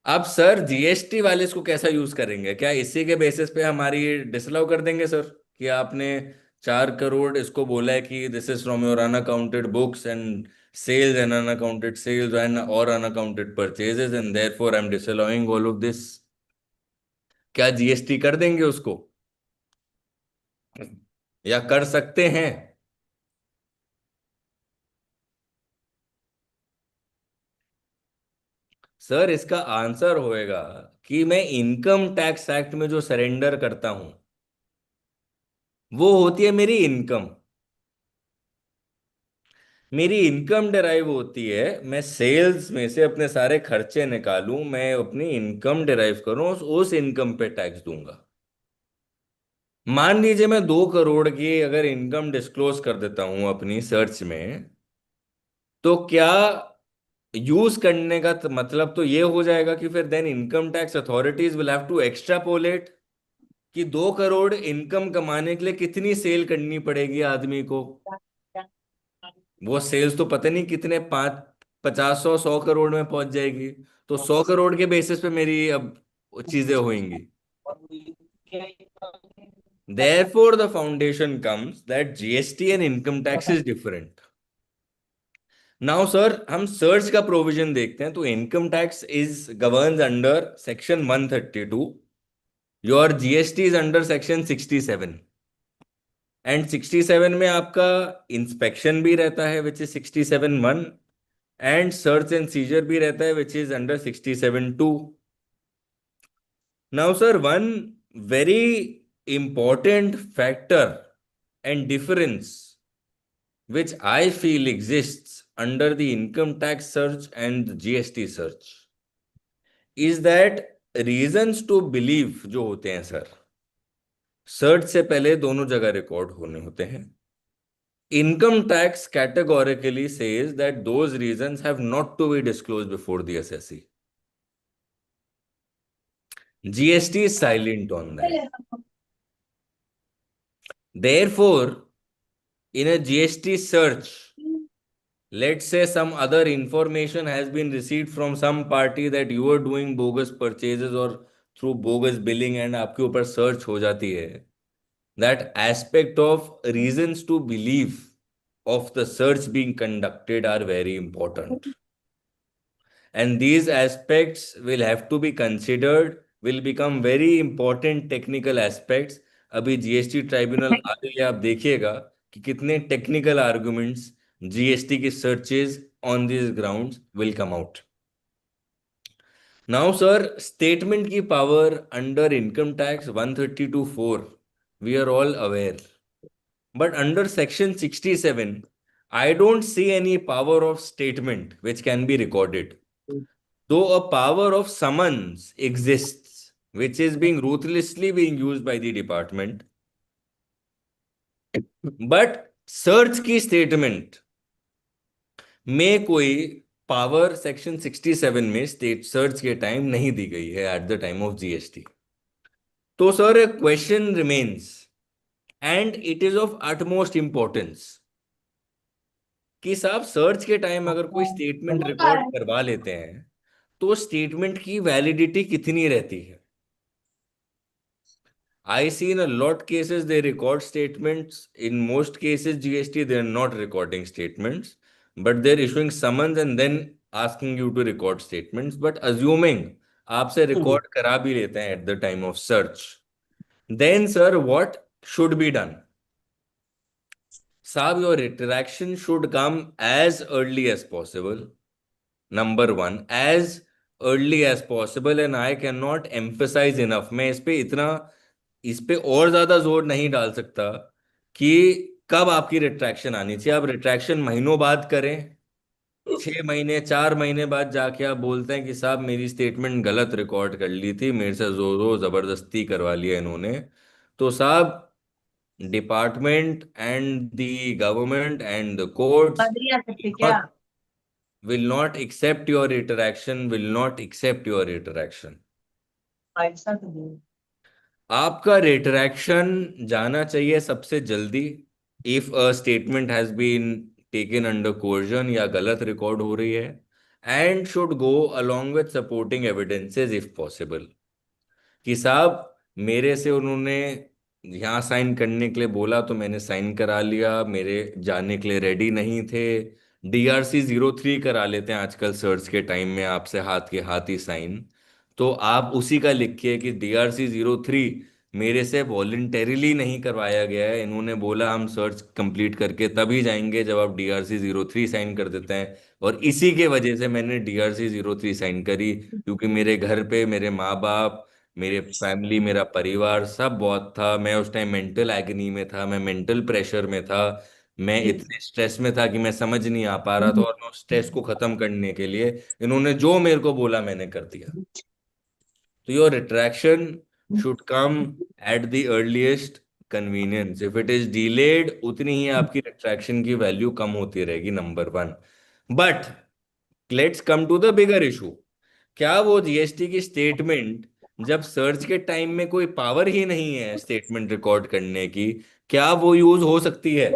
अब सर जीएसटी वाले इसको कैसा यूज करेंगे? क्या इसी के बेसिस पे हमारी डिसअलाउ कर देंगे सर कि आपने 4 करोड़ इसको बोला है कि this is from your unaccounted books and sales and unaccounted sales and और unaccounted purchases and therefore I am disallowing all of this? क्या जीएसटी कर देंगे उसको, या कर सकते हैं? सर इसका आंसर होएगा कि मैं इनकम टैक्स एक्ट में जो सरेंडर करता हूं वो होती है मेरी इनकम। मेरी इनकम डिराइव होती है, मैं सेल्स में से अपने सारे खर्चे निकालूं, मैं अपनी इनकम डिराइव करूं, उस इनकम पे टैक्स दूंगा। मान लीजिए मैं 2 करोड़ की अगर इनकम डिस्क्लोज कर देता हूं अपनी सर्च में, तो क्या यूज करने का मतलब तो ये हो जाएगा कि फिर then income tax authorities will have to extrapolate कि 2 करोड़ इनकम कमाने के लिए कितनी सेल करनी पड़ेगी आदमी को। वो सेल्स तो पता नहीं कितने, 50, 100, 100 करोड़ में पहुंच जाएगी, तो 100 करोड़ के बेसिस पे मेरी अब चीजें होंगी। Therefore, the foundation comes that GST and income tax is different. Now sir हम सर्च का प्रोविजन देखते हैं, तो income tax is governs under section 132, your GST is under section 67, and 67 में आपका इंस्पेक्शन भी रहता है which is 67(1), and search and seizure भी रहता है which is under 67(2). Now sir one very important factor and difference which I feel exists under the income tax search and the GST search is that reasons to believe जो होते हैं sir, search से पहले दोनों जगह record होने होते हैं। Income tax categorically says that those reasons have not to be disclosed before the assessee. GST is silent on that. Therefore, in a GST search, let's say some other information has been received from some party that you are doing bogus purchases or through bogus billing and आपके ऊपर search हो जाती है, that aspect of reasons to believe of the search being conducted are very important, and these aspects will have to be considered, will become very important technical aspects. अभी GST tribunal आ रही है, आप देखिएगा कि कितने टेक्निकल आर्गुमेंट्स जीएसटी की searches on this grounds will come out. Now sir, statement की power under income tax 132(4) we are all aware, but under section 67 I don't see any power of statement which can be recorded, though a power of summons exists which is being ruthlessly being used by the department. But search की statement में कोई power section 67 में state search के time नहीं दी गई है at the time of GST. तो sir question remains and it is of utmost importance कि साहब सर्च के टाइम अगर कोई स्टेटमेंट रिकॉर्ड करवा लेते हैं तो स्टेटमेंट की वैलिडिटी कितनी रहती है. I see in a lot cases they record statements. In most cases, GST they are not recording statements, but they're issuing summons and then asking you to record statements. But assuming आपसे record करा भी लेते हैं at the time of search, then sir, what should be done? Saab, your retraction should come as early as possible. Number one, as early as possible, and I cannot emphasize enough. मैं इस पे और ज्यादा जोर नहीं डाल सकता कि कब आपकी रिट्रैक्शन आनी चाहिए. आप रिट्रैक्शन महीनों बाद करें, 6 महीने 4 महीने बाद जाके आप बोलते हैं कि साहब मेरी स्टेटमेंट गलत रिकॉर्ड कर ली थी, मेरे से जोर जबरदस्ती करवा लिया इन्होंने, तो साहब department and the government and the courts will not accept your interaction, will not accept your interaction. आपका रिट्रैक्शन जाना चाहिए सबसे जल्दी if a statement has been taken under coercion या गलत रिकॉर्ड हो रही है, and should go along with supporting evidences if possible. कि साहब मेरे से उन्होंने यहाँ साइन करने के लिए बोला तो मैंने साइन करा लिया, मेरे जाने के लिए रेडी नहीं थे. DRC 03 करा लेते हैं आजकल सर्च के टाइम में आपसे हाथ के हाथ ही साइन. तो आप उसी का लिखिए कि DRC 03 मेरे से वॉलंटरीली नहीं करवाया गया है, इन्होंने बोला हम सर्च कंप्लीट करके तभी जाएंगे जब आप DRC 03 साइन कर देते हैं. और इसी के वजह से मैंने DRC 03 साइन करी, क्योंकि मेरे घर पे मेरे माँ बाप, मेरे फैमिली, मेरा परिवार सब बहुत था. मैं उस टाइम मेंटल एगनी में था, मैं मेंटल प्रेशर में था, मैं इतने स्ट्रेस में था कि मैं समझ नहीं आ पा रहा था. और मैं स्ट्रेस को खत्म करने के लिए इन्होंने जो मेरे को बोला मैंने कर दिया. तो your retraction should come at the earliest convenience. If it is delayed उतनी ही आपकी रिट्रैक्शन की वैल्यू कम होती रहेगी, number one. But let's come to the bigger issue. क्या वो जीएसटी की स्टेटमेंट जब सर्च के टाइम में कोई पावर ही नहीं है स्टेटमेंट रिकॉर्ड करने की, क्या वो यूज हो सकती है?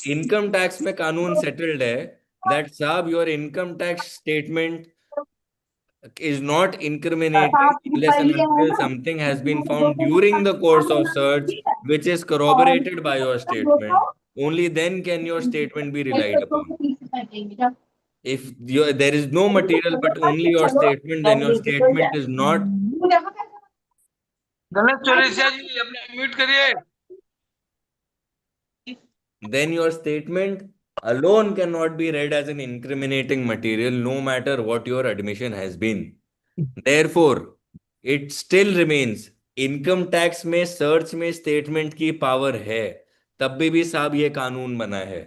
इनकम टैक्स में कानून सेटल्ड है दैट साहब your income tax statement is not incriminating unless and until something has been found during the course of search which is corroborated by your statement. Only then can your statement be relied upon. If there is no material but only your statement, then your statement is not. गलत चौरसिया जी अपने mute करिए. Then your statement alone cannot be read as an incriminating material, no matter what your admission has been. Therefore, it still remains income tax में search में statement की power है, तब भी साहब ये कानून बना है.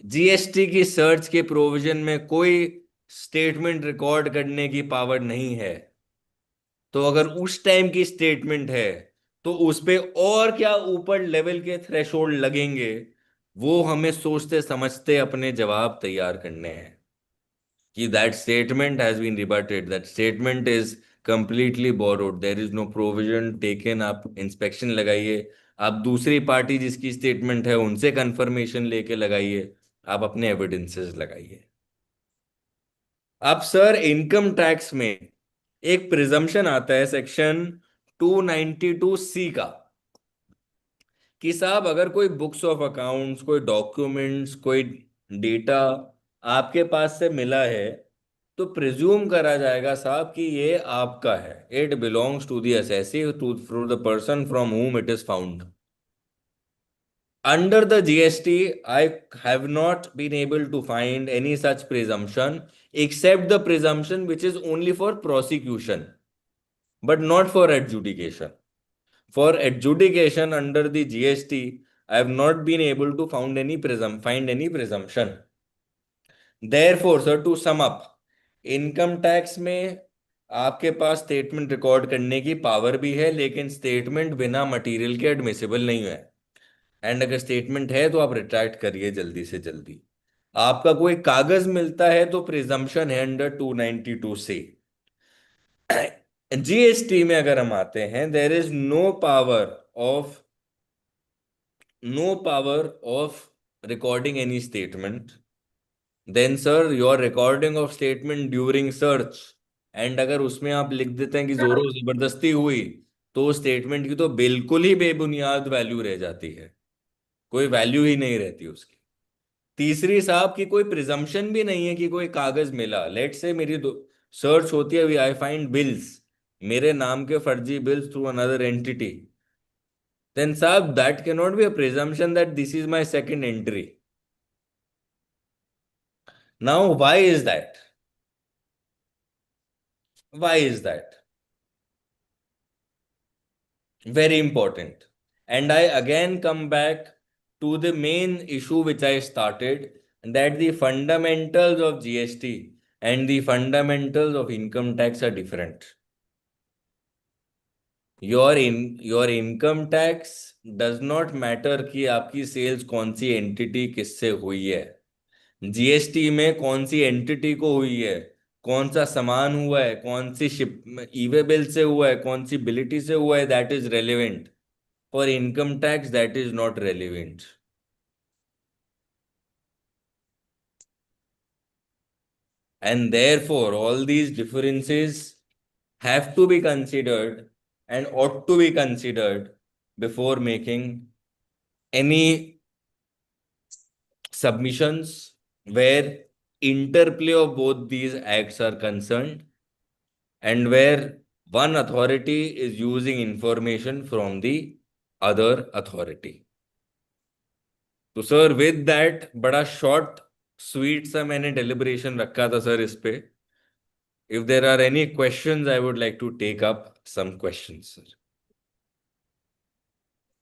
जीएसटी की सर्च के प्रोविजन में कोई स्टेटमेंट रिकॉर्ड करने की पावर नहीं है. तो अगर उस टाइम की स्टेटमेंट है तो उस पे और क्या ऊपर लेवल के थ्रेशोल्ड लगेंगे, वो हमें सोचते समझते अपने जवाब तैयार करने हैं. कि that statement has been rebutted, that statement is completely borrowed, there is no provision taken. आप इंस्पेक्शन लगाइए, आप दूसरी पार्टी जिसकी स्टेटमेंट है उनसे कंफर्मेशन लेके लगाइए, आप अपने एविडेंसेस लगाइए. अब सर इनकम टैक्स में एक प्रिजम्पशन आता है सेक्शन 292C का, कि साहब अगर कोई बुक्स ऑफ अकाउंट्स, कोई डॉक्यूमेंट्स, कोई डेटा आपके पास से मिला है तो प्रिज्यूम करा जाएगा साहब कि ये आपका है. It belongs to the assessee, to the person from whom it is found. Under the GST, I have not been able to find any such presumption except the presumption which is only for prosecution, but not for adjudication. For adjudication under the GST, I have not been able to find any presumption. Therefore, sir, to sum up, income tax में आपके पास statement record करने की power भी है, लेकिन statement बिना material के admissible नहीं है। एंड अगर स्टेटमेंट है तो आप रिट्रैक्ट करिए जल्दी से जल्दी। आपका कोई कागज मिलता है तो प्रिजम्पशन है अंडर 292 से। जीएसटी में अगर हम आते हैं, there is no power of recording any statement. Then sir, your recording of statement during search, and अगर उसमें आप लिख देते हैं कि जोरों जबरदस्ती हुई, तो स्टेटमेंट की तो बिल्कुल ही बेबुनियाद वैल्यू रह जाती है, कोई वैल्यू ही नहीं रहती उसकी। तीसरी साहब की कोई प्रिजम्पशन भी नहीं है कि कोई कागज मिला। लेट से मेरी सर्च होती है, आई फाइंड बिल्स, मेरे नाम के फर्जी bills through another entity, then साहब that can not be a presumption that this is my second entry. Now why is that? Why is that? Very important. And I again come back to the main issue which I started, that the fundamentals of GST and the fundamentals of income tax are different. Your income tax does not matter कि आपकी sales कौन सी entity किससे हुई है। GST में कौन सी entity को हुई है, कौन सा सामान हुआ है, कौन सी शिप ईवे बिल से हुआ है, कौन सी बिलिटी से हुआ है, that is relevant. For income tax that is not relevant. And therefore all these differences have to be considered and ought to be considered before making any submissions where interplay of both these acts are concerned, and where one authority is using information from the other authority. तो sir with that बड़ा short sweet सा मैंने deliberation रखा था sir इस पे। If there are any questions I would like to take up some questions sir.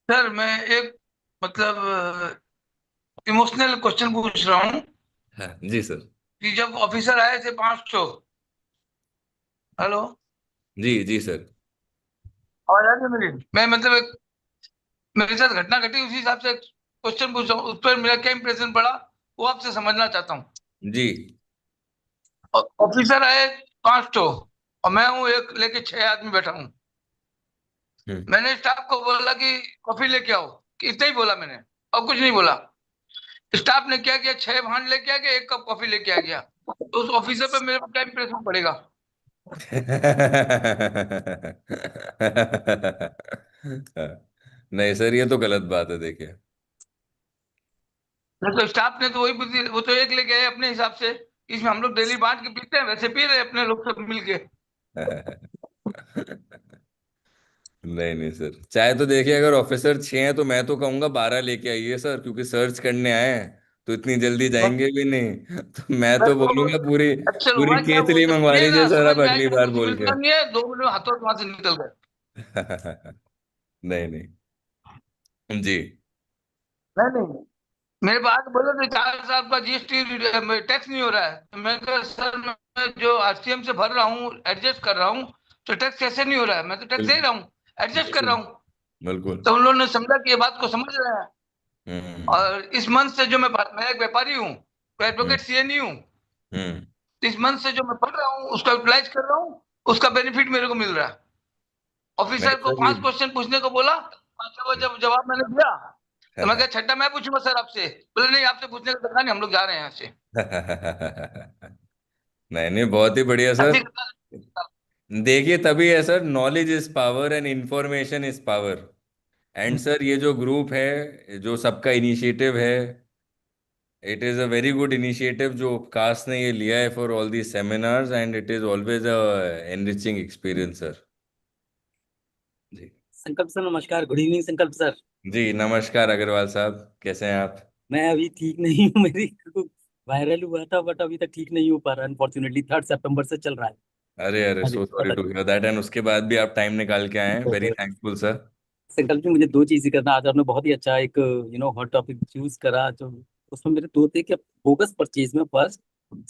Sir मैं एक मतलब इमोशनल क्वेश्चन पूछ रहा हूँ। हाँ जी सर। कि जब ऑफिसर आए थे 500, हेलो जी जी सर। आवाज आ रही है मेरी? मैं मतलब एक मेरे साथ घटना घटी, उसी हिसाब से क्वेश्चन पूछ रहा हूँ, उस पर मेरा क्या इंप्रेशन पड़ा वो आपसे समझना चाहता हूँ। जी। ऑफिसर आए 500 और मैं हूँ एक लेके 6 आदमी बैठा हूँ। मैंने स्टाफ को बोला कि कॉफी लेके आओ, कि इतना ही बोला मैंने और कुछ नहीं बोला। स्टाफ ने क्या किया, 6 भांड लेके आ गया, 1 कप कॉफी लेके आ गया। तो उस ऑफिसर पे मेरे क्या इंप्रेशन पड़ेगा? नहीं सर, ये तो गलत बात है। देखिए तो स्टाफ ने तो वही बुद्धि, वो तो 1 लेके आए अपने हिसाब से, इसमें हम लोग डेली बांट के पीते हैं, वैसे पी रहे अपने लोग सब मिलके। नहीं नहीं सर, चाहे तो देखिए अगर ऑफिसर 6 हैं तो मैं तो कहूंगा 12 लेके आइए सर, क्योंकि सर्च करने आए हैं तो इतनी जल्दी जाएंगे भी नहीं। तो मैं तो बोलूंगा पूरी एक्चुअल पूरी हुआ क्या, वो केसली जब मंगवा पिए लीजिए ना सर समझ आप में अगली आया बार कुछ बोल मिलता के। नहीं है, 2 मिनट हाथों वहां से निकल गए। नहीं नहीं जी। नहीं नहीं, मेरे पास बोले तो 4 साल का जीएसटी टैक्स नहीं हो रहा है। तो मैं कहा सर मैं जो आरसीएम से भर रहा हूँ, एडजस्ट कर रहा हूँ, तो टैक्स कैसे नहीं हो रहा है? मैं तो टैक्स दे रहा हूँ, एडजस्ट कर रहा हूँ। बिल्कुल। तो उन लोगों ने समझा कि ये बात को समझ रहे हैं। और इस मंथ से जो मैं एक व्यापारी हूँ, तो एडवोकेट सीए नहीं हूँ। इस मंथ से जो मैं पढ़ रहा हूँ उसका यूटिलाइज कर रहा हूँ, उसका बेनिफिट मेरे को मिल रहा है। ऑफिसर को 5 क्वेश्चन पूछने को बोला, 5 जब जवाब मैंने दिया तो मैं कहा छठा मैं पूछूंगा सर आपसे। बोले नहीं, आपसे पूछने का दरकार नहीं, हम लोग जा रहे हैं यहाँ से। नहीं नहीं, बहुत ही बढ़िया सर। ऐसी देखिए तभी है sir, knowledge is power and information is power. And sir ये जो ग्रुप है, जो सबका इनिशिएटिव है, it is a very good initiative जो उपकाश ने ये लिया है for all the seminars, and it is always an enriching experience sir. जी संकल्प सर नमस्कार, गुड इवनिंग संकल्प सर। जी नमस्कार अग्रवाल साहब, कैसे हैं आप? मैं अभी ठीक नहीं हूँ। मेरी वायरल हुआ था बट अभी तक ठीक नहीं हो पा रहा। अनफॉर्चुनेटली 3 सितंबर से चल रहा है। अरे अरे, अभी सो सॉरी पता टू हियर दैट। एंड उसके बाद भी आप टाइम निकाल के आए हैं, वेरी नहीं। Thankful sir. संकल्प जी, मुझे दो चीजें करना। आज आपने बहुत ही अच्छा एक हॉट टॉपिक चूज करा। जो उसमें मेरे दो थे कि बोगस परचेज में फर्स्ट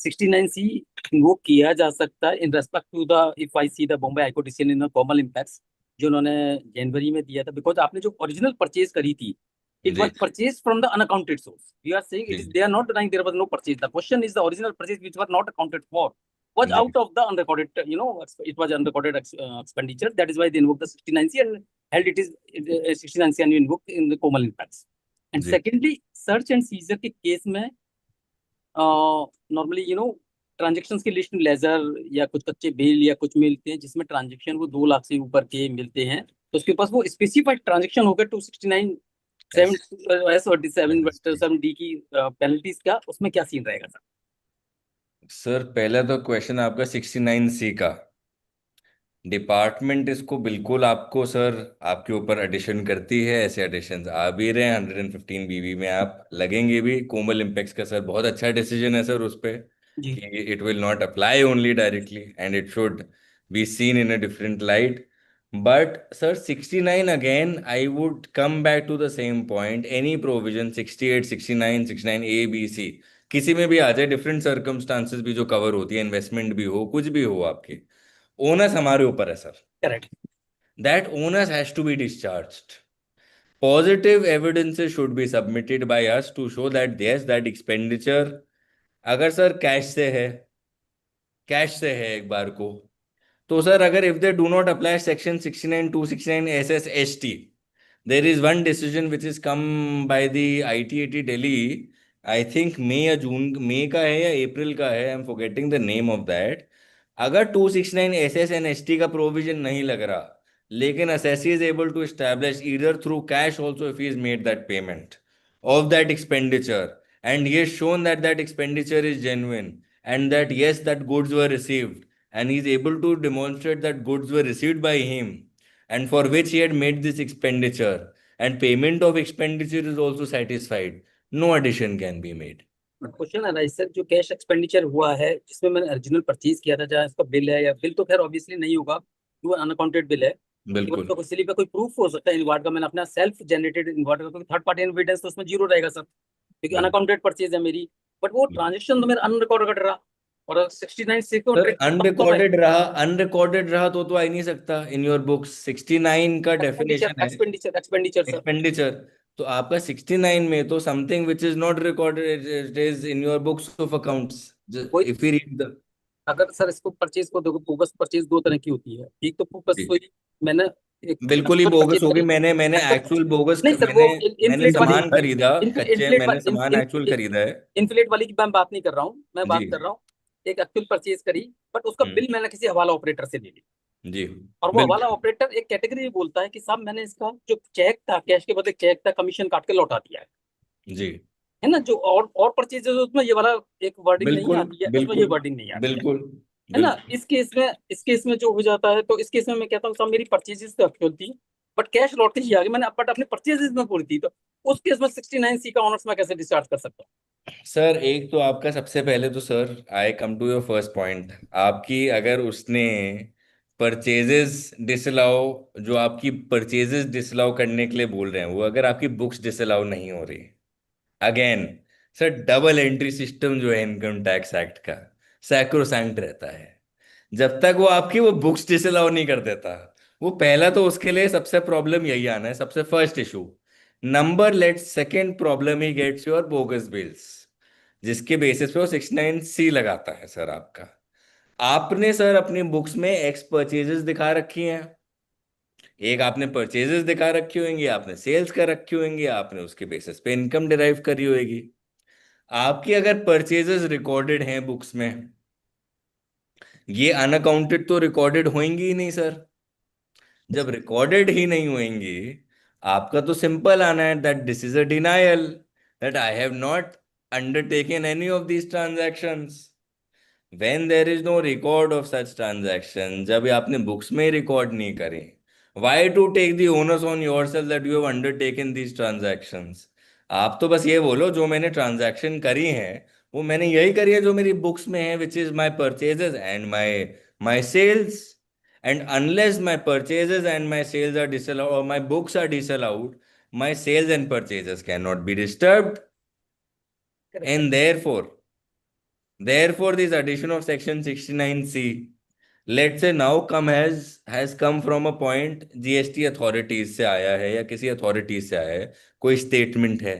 69C इन्वोक किया जा सकता है in respect to the if I see the Bombay High Court decision in common impacts जो उन्होंने जनवरी में दिया था। बिकॉज आपने जो ओरिजिनल परचेज करी थी, इट जी was purchase from the unaccounted source. We are saying it जी is they are not denying there was no purchase. The question is the original purchase which was not accounted for was जी out of the unrecorded, it was unrecorded expenditure. That is why they invoked the 69C and held it is 69C and invoked in the common impacts. And जी secondly, search and seizure के case में normally transactions की list ledger या कुछ कच्चे bill या कुछ मिलते हैं जिसमें ट्रांजेक्शन वो 2 लाख से ऊपर के मिलते हैं, तो उसके पास वो स्पेसिफाइड ट्रांजेक्शन होगा 269 एस 7 डी की पेनल्टीज का, उसमें क्या सीन रहेगा सर? सर, पहला तो क्वेश्चन आपका 69C का। डिपार्टमेंट इसको बिल्कुल आपको सर आपके ऊपर एडिशन करती है, ऐसे एडिशन आ भी रहे हैं। 115 BB में आप लगेंगे भी। कोमल इम्पैक्ट्स का सर बहुत अच्छा डिसीजन है सर उस पे जी कि it will not apply only directly and it should be seen in a different light. But sir 69 again I would come back to the same point. Any provision 68, 69, 69A, B, C किसी में भी आ जाए, different circumstances भी जो cover होती है, investment भी हो, कुछ भी हो, आपकी ओनस हमारे ऊपर है sir. Correct. That onus has to be discharged. Positive evidences should be submitted by us to show that yes, that expenditure अगर सर कैश से है एक बार को, तो सर अगर if they do not apply section 69 269 SSHT, there is one decision which is come by the ITAT Delhi. I think मई या जून, मई का है या अप्रैल का है, I am forgetting the name of that. अगर 269 SSNST का प्रोविजन नहीं लग रहा, लेकिन assessee is able to establish either through cash also if he has made that payment of that expenditure, and he has shown that that expenditure is genuine, and that yes, that goods were received, and he is able to demonstrate that goods were received by him and for which he had made this expenditure, and payment of expenditure is also satisfied, no addition can be made. Question है sir, जो cash expenditure हुआ है जिसमें मैंने original purchase किया था, जहाँ इसका बिल है या बिल तो खैर ऑब्वियसली नहीं होगा, वो अनअकाउंटेड बिल है। बिल्कुल तो किसी पे कोई प्रूफ हो सकता है इनवर्ट का, मैंने अपना सेल्फ जनरेटेड इनवर्ट का, क्योंकि थर्ड पार्टी एविडेंस तो उसमें जीरो रहेगा सर, क्योंकि अनअकाउंटेड परचेज है मेरी। बट वो ट्रांजेक्शन तो मेरा अनरिकॉर्डेड रहा, और 69 से को सर अनरिकॉर्डेड रहा तो आ ही नहीं सकता इन योर बुक्स। 69 का डेफिनेशन है एक्सपेंडिचर सर। एक्सपेंडिचर। तो आपका 69 में तो something which is not recorded it is in your books of accounts. If you read the, अगर सर इसको परचेज को देखो, बोगस परचेज दो तरह की होती है। एक तो बोगस हुई, मैंने एक बिल्कुल ही बोगस होगी। मैंने एक्चुअल बोगस, नहीं सर, वो मैंने इनफ्लेट वाली, सामान खरीदा कच्चे, मैंने सामान इनफ्लेट एक्चुअल खरीदा है। इनफ्लेट वाली की मैं बात नहीं कर रहा हूँ, मैं बात जी कर रहा हूँ एक एक्चुअल परचेज करी, बट उसका बिल मैंने किसी हवाला ऑपरेटर से ले ली, जी और वो हवाला ऑपरेटर एक कैटेगरी बोलता है कि साहब मैंने इसका जो चेक था, कैश के बदले चेक था, कमीशन काट के लौटा दिया है। जी है ना, जो और परचेज उसमें ये वाला एक वर्डिंग नहीं बिल्कुल आती है, उसमें ये बिल्कुल वर्डिंग नहीं आती है। बिल्कुल है ना, इस केस में जो हो जाता है, तो इस केस में मैं कहता हूँ साहब मेरी परचेजेस तो एक्चुअल थी, बट कैश लौट के ही आ गई मैंने, बट अपने परचेजेस में पूरी थी, तो उस केस में 69C का ऑनर्स मैं कैसे डिस्चार्ज कर सकता हूँ? सर एक तो आपका सबसे पहले तो sir I come to your first point. आपकी अगर उसने परचेजेस डिसअलाउ, जो आपकी परचेजेस डिसअलाउ करने के लिए बोल रहे हैं, वो अगर आपकी बुक्स डिसअलाउ नहीं हो रही, again sir double entry system जो है इनकम टैक्स एक्ट का सैक्रोसैंक्ट रहता है। जब तक वो आपकी वो बुक्स डिसअलाउ नहीं कर देता, वो पहला तो उसके लिए सबसे प्रॉब्लम यही आना है, सबसे first issue. Number let second problem ही गेट्स योर बोगस बिल्स, जिसके बेसिस पे वो 69C लगाता है सर आपका। आपने सर अपनी बुक्स में एक्स परचेजेस दिखा रखी हैं, एक आपने परचेजेस दिखा रखी होंगी, आपने सेल्स कर रखी होंगी, आपने उसके बेसिस पे इनकम डिराइव करी होगी। आपकी अगर परचेजेस रिकॉर्डेड हैं बुक्स में, ये अनअकाउंटेड तो रिकॉर्डेड होंगी ही नहीं सर। जब रिकॉर्डेड ही नहीं होंगी, आपका तो सिंपल आना है that this is a denial, that I have not undertaken any of these transactions. When there is no record of such transaction, जब ये आपने बुक्स में रिकॉर्ड नहीं करें, Why to take the onus on yourself that you have undertaken these transactions? आप तो बस ये बोलो जो मैंने ट्रांजैक्शन करी है वो मैंने यही करी है जो मेरी बुक्स में है, which is my purchases and my sales. And unless my purchases and my sales are disallowed or my books are disallowed, my sales and purchases cannot be disturbed. And therefore this addition of section 69C, let's say now come has come from a point GST authorities से आया है या किसी authorities से आया है, कोई statement है,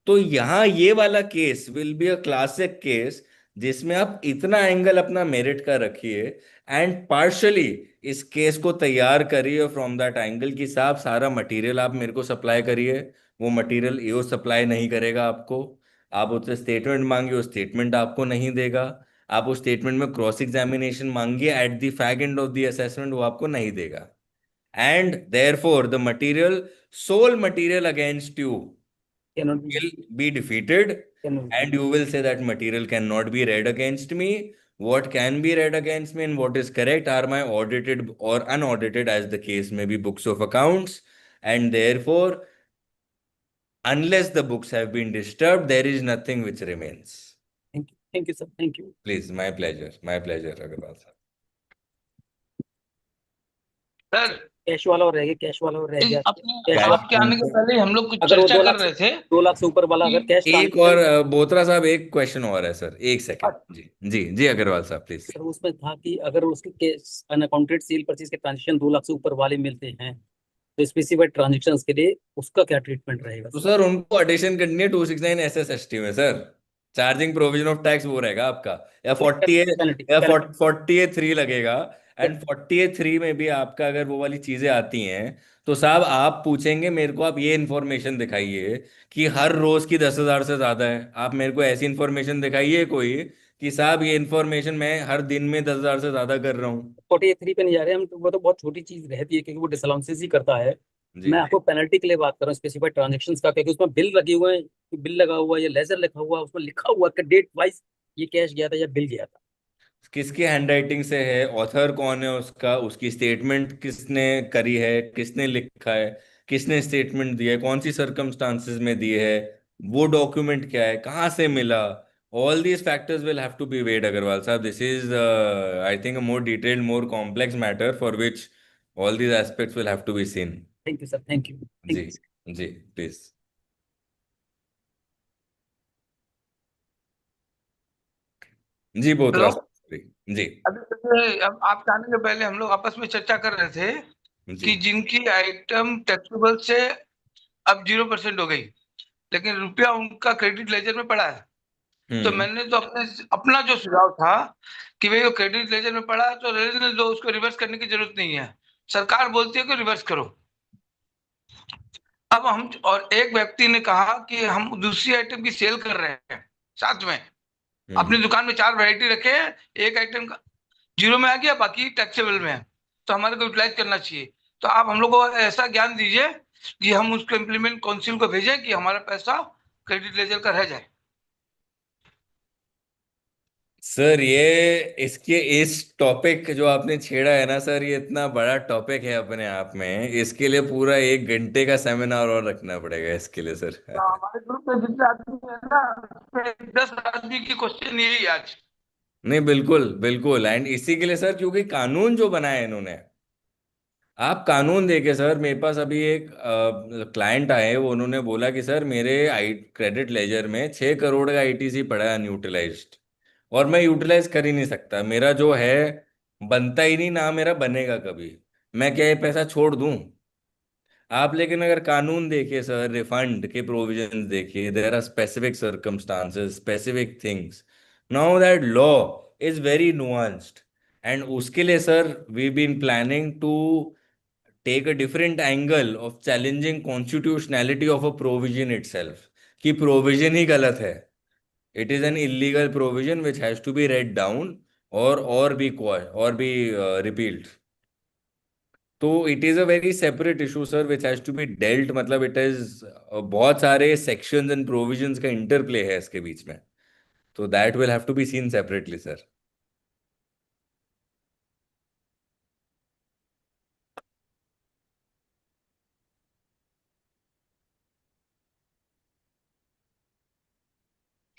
तो यहाँ ये वाला case will be a classic case जिसमें आप इतना एंगल अपना मेरिट का रखिए एंड पार्शली इस केस को तैयार करिए फ्रॉम दैट एंगल कि साहब सारा मटेरियल आप मेरे को सप्लाई करिए. वो मटेरियल ईओ सप्लाई नहीं करेगा आपको. आप उससे स्टेटमेंट मांगिए, वो स्टेटमेंट आपको नहीं देगा. आप उस स्टेटमेंट में क्रॉस एग्जामिनेशन मांगिए at the fag end of the assessment, वो आपको नहीं देगा. And therefore the material, sole material against you will be defeated, and you will say that material cannot be read against me. What can be read against me and what is correct are my audited or unaudited, as the case may be, books of accounts. And therefore, unless the books have been disturbed, there is nothing which remains. Thank you, sir. Thank you. Please, my pleasure, Agarwal sir. Sir cash वाला और रह गया, cash वाला और रह गया. अपने cash आपके आने के पहले ही हम लोग कुछ अगर वो चर्चा 2 कर लाख रहे थे 2 लाख से ऊपर वाला अगर कैश एक और बोत्रा साहब, एक क्वेश्चन और है सर, एक सेकंड. जी अग्रवाल साहब प्लीज. सर उसमें था कि अगर उसके केस अनअकाउंटेड सेल परचेज के ट्रांजेक्शन 2 लाख से ऊपर वाले मिलते हैं तो स्पेसिफाइड ट्रांजेक्शन के लिए उसका क्या ट्रीटमेंट रहेगा? तो सर उनको एडिशन करनी है 269 SSST में sir. Charging provision of tax वो रहेगा आपका, या 48 लगेगा. एंड 48 में भी आपका अगर वो वाली चीजें आती हैं तो साहब आप पूछेंगे मेरे को, आप ये इन्फॉर्मेशन दिखाइए कि हर रोज की 10,000 से ज्यादा है. आप मेरे को ऐसी इन्फॉर्मेशन दिखाइए कोई कि साहब ये इन्फॉर्मेशन मैं हर दिन में 10,000 से ज्यादा कर रहा हूँ. 48 पे नहीं जा रहे हम, तो वो तो बहुत छोटी चीज रहती है क्योंकि वो डिसअलाउंसेस ही करता है. जी. मैं आपको पेनल्टी के लिए बात कर रहा हूँ, स्पेसिफाइड ट्रांजेक्शन्स का, क्योंकि उसमें बिल लगे हुए हैं, बिल लगा हुआ है या लेजर लिखा हुआ है, उसमें लिखा हुआ है डेट वाइज ये कैश गया था या बिल गया था. किसकी हैंडराइटिंग से है, ऑथर कौन है उसका, उसकी स्टेटमेंट किसने करी है, किसने लिखा है, किसने स्टेटमेंट दी है, कौन सी सर्कमस्टांसेस में दी है, वो डॉक्यूमेंट क्या है, कहाँ से मिला. All these factors will have to be weighed Agarwal साहब. This is I think a more detailed, more complex matter for which all these aspects will have to be seen. Thank you sir. Thank you. जी please. जी Bothra hello. जी. अभी जैसे अब आप जाने के पहले हम लोग आपस में चर्चा कर रहे थे कि जिनकी आइटम टैक्सेबल से अब 0% हो गई लेकिन रुपया उनका क्रेडिट लेजर में पड़ा है, तो मैंने तो अपना जो सुझाव था कि भाई वो क्रेडिट लेजर में पड़ा है तो रहने दो, उसको रिवर्स करने की जरूरत नहीं है. सरकार बोलती है कि रिवर्स करो. अब हम और एक व्यक्ति ने कहा कि हम दूसरी आइटम की सेल कर रहे हैं साथ में, अपनी दुकान में 4 वैरायटी रखे हैं, एक आइटम का 0 में आ गया, बाकी टैक्सेबल में है, तो हमारे को यूटिलाइज करना चाहिए. तो आप हम लोग को ऐसा ज्ञान दीजिए कि हम उसको इम्प्लीमेंट काउंसिल को भेजें कि हमारा पैसा क्रेडिट लेजर का रह जाए. सर ये इसके इस टॉपिक जो आपने छेड़ा है ना सर, ये इतना बड़ा टॉपिक है अपने आप में, इसके लिए पूरा 1 घंटे का सेमिनार और रखना पड़ेगा इसके लिए सर. हमारे ग्रुप में जितने आदमी है ना, 10 आदमी की क्वेश्चन यही है आज. नहीं बिल्कुल एंड इसी के लिए सर, क्योंकि कानून जो बनाया इन्होंने, आप कानून देके सर, मेरे पास अभी एक क्लाइंट आए, वो उन्होंने बोला कि सर मेरे आई क्रेडिट लेजर में 6 करोड़ का आईटीसी पड़ा है अनयूटिलाइज्ड, और मैं यूटिलाइज कर ही नहीं सकता, मेरा जो है बनता ही नहीं, ना मेरा बनेगा कभी, मैं क्या ये पैसा छोड़ दूं. आप लेकिन अगर कानून देखिए सर, रिफंड के प्रोविजंस देखिए, there are specific circumstances, specific things. Now that law is very nuanced, and उसके लिए sir we been planning to take a different angle of challenging constitutionality of a provision itself, कि provision ही गलत है. It is an illegal provision which has to be read down or be repealed. तो it is a very separate issue sir which has to be dealt, मतलब it is बहुत सारे sections and provisions का interplay है इसके बीच में, तो that will have to be seen separately sir.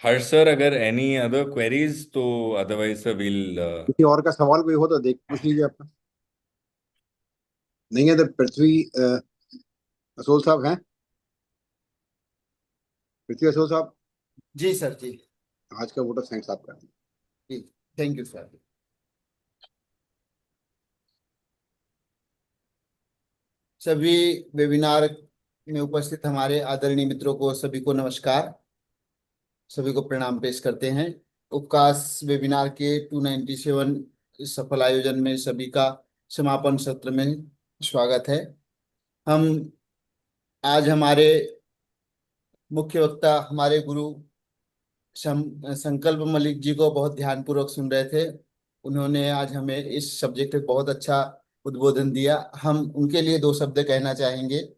Harsh sir, अगर एनी अदर क्वेरीज तो अदरवाइज विल किसी और का सवाल कोई हो तो देख पूछ लीजिए आपका। नहीं है तो पृथ्वी असोल साहब हैं? पृथ्वी असोल साहब, जी सर जी। आज का वोटर साइंस आपका। जी, थैंक यू सर। सभी वेबिनार में उपस्थित हमारे आदरणीय मित्रों को सभी को नमस्कार, सभी को प्रणाम पेश करते हैं। उपकाश वेबिनार के 297 सफल आयोजन में सभी का समापन सत्र में स्वागत है। हम आज हमारे मुख्य वक्ता हमारे गुरु संकल्प मलिक जी को बहुत ध्यानपूर्वक सुन रहे थे। उन्होंने आज हमें इस सब्जेक्ट पे बहुत अच्छा उद्बोधन दिया। हम उनके लिए दो शब्द कहना चाहेंगे।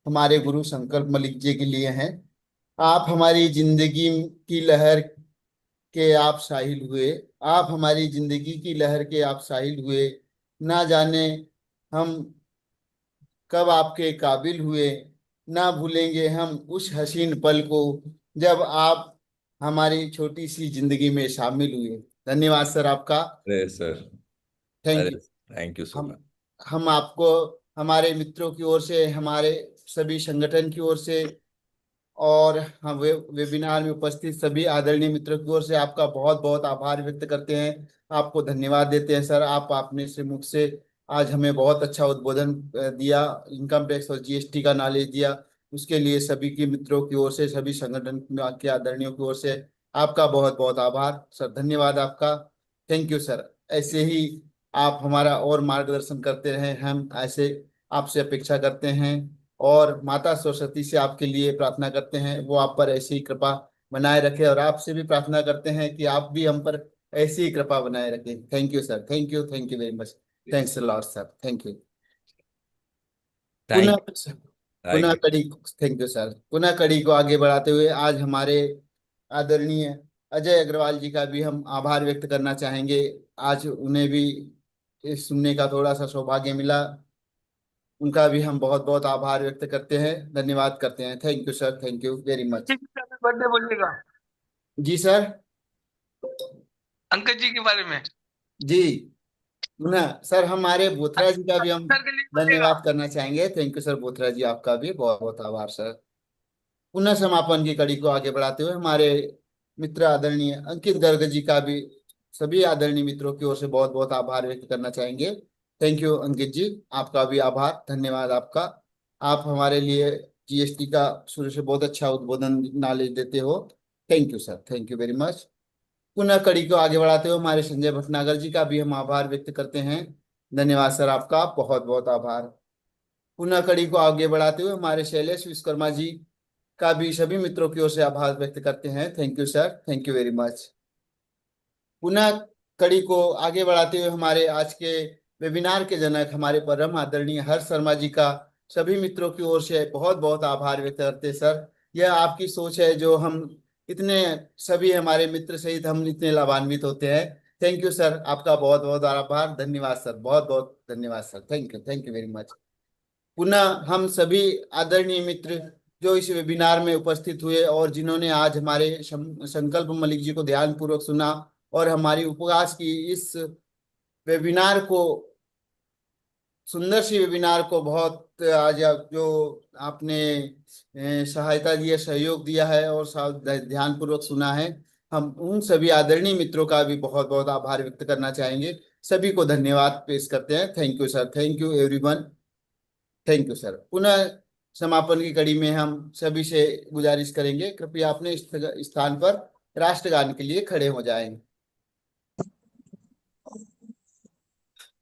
हमारे गुरु संकल्प मलिक जी के लिए हैं। आप हमारी जिंदगी की लहर के आप साहिल हुए, आप हमारी जिंदगी की लहर के आप साहिल हुए, ना जाने हम कब आपके काबिल हुए, ना भूलेंगे हम उस हसीन पल को जब आप हमारी छोटी सी जिंदगी में शामिल हुए। धन्यवाद सर आपका। अरे सर, थैंक अरे यू। थैंक यू सो हम मच। हम आपको हमारे मित्रों की ओर से, हमारे सभी संगठन की ओर से और हम वेबिनार में उपस्थित सभी आदरणीय मित्रों की ओर से आपका बहुत बहुत आभार व्यक्त करते हैं, आपको धन्यवाद देते हैं सर। आप आपने से मुख से आज हमें बहुत अच्छा उद्बोधन दिया, इनकम टैक्स और जीएसटी का नॉलेज दिया। उसके लिए सभी की मित्रों की ओर से, सभी संगठन के आदरणियों की ओर से आपका बहुत बहुत आभार सर। धन्यवाद आपका। Thank you sir. ऐसे ही आप हमारा और मार्गदर्शन करते रहें, हम ऐसे आपसे अपेक्षा करते हैं और माता सरस्वती से आपके लिए प्रार्थना करते हैं वो आप पर ऐसी ही कृपा बनाए रखे, और आपसे भी प्रार्थना करते हैं कि आप भी हम पर ऐसी ही कृपा बनाए रखें। Thank you sir. Thank you very much. Thanks lot sir. Thank you. पुनः थैंक पुनः यू। कड़ी थैंक यू सर। पुनः कड़ी को आगे बढ़ाते हुए आज हमारे आदरणीय अजय अग्रवाल जी का भी हम आभार व्यक्त करना चाहेंगे। आज उन्हें भी इस सुनने का थोड़ा सा सौभाग्य मिला, उनका भी हम बहुत बहुत आभार व्यक्त करते हैं, धन्यवाद करते हैं। Thank you sir. Thank you very much. Birthday बोलिएगा जी सर। अंकल जी के बारे में। जी पुनः सर हमारे बोथरा जी का भी हम सर के लिए बोलिएगा। धन्यवाद करना चाहेंगे। थैंक यू सर बोथरा जी, आपका भी बहुत बहुत आभार सर। पुनः समापन की कड़ी को आगे बढ़ाते हुए हमारे मित्र आदरणीय अंकित गर्ग जी का भी सभी आदरणीय मित्रों की ओर से बहुत बहुत आभार व्यक्त करना चाहेंगे। थैंक यू अंकित जी, आपका भी आभार, धन्यवाद आपका। आप हमारे लिए जीएसटी का शुरू से बहुत अच्छा उद्बोधन नॉलेज देते हो। Thank you sir. Thank you very much. पुनः कड़ी को आगे बढ़ाते हुए हमारे संजय भटनागर जी का भी हम आभार व्यक्त करते हैं। धन्यवाद सर आपका, बहुत बहुत आभार। पुनः कड़ी को आगे बढ़ाते हुए हमारे शैलेश विश्वकर्मा जी का भी सभी मित्रों की ओर से आभार व्यक्त करते हैं। Thank you sir. Thank you very much. पुनः कड़ी को आगे बढ़ाते हुए हमारे आज के वेबिनार के जनक हमारे परम आदरणीय हर्ष शर्मा जी का सभी मित्रों की ओर से बहुत बहुत आभार व्यक्त करते हैं सर। यह आपकी सोच है जो हम इतने सभी हमारे मित्र सहित हम इतने लाभान्वित होते हैं। थैंक यू सर, आपका बहुत बहुत आभार, धन्यवाद सर, बहुत बहुत धन्यवाद sir. Thank you very much. पुनः हम सभी आदरणीय मित्र जो इस वेबिनार में उपस्थित हुए और जिन्होंने आज हमारे संकल्प मलिक जी को ध्यान पूर्वक सुना और हमारी उपवास की इस वेबिनार को, सुंदर सी वेबिनार को बहुत आज जो आपने सहायता दी है, सहयोग दिया है और ध्यान पूर्वक सुना है, हम उन सभी आदरणीय मित्रों का भी बहुत बहुत आभार व्यक्त करना चाहेंगे। सभी को धन्यवाद पेश करते हैं। Thank you sir. Thank you everyone. Thank you sir. पुनः समापन की कड़ी में हम सभी से गुजारिश करेंगे, कृपया अपने स्थान पर राष्ट्रगान के लिए खड़े हो जाएं।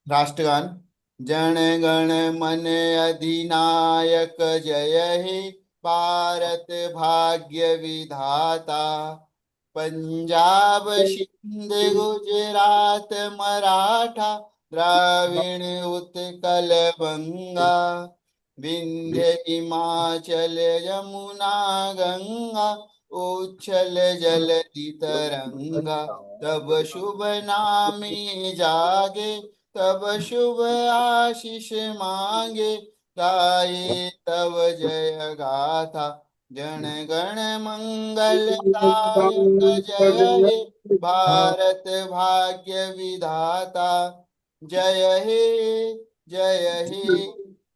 राष्ट्रगान। जन गण मन अधिनायक जय हे भारत भाग्य विधाता, पंजाब सिंध गुजरात मराठा द्राविण उत्कल बंगा, विंध्य हिमाचल यमुना गंगा, उच्छल जलधि तरंगा। तब शुभ नामे जागे, तब शुभ आशीष मांगे, गाये तब जय गाथा। जन गण मंगलदायक जय हे भारत भाग्य विधाता जय हे जय हे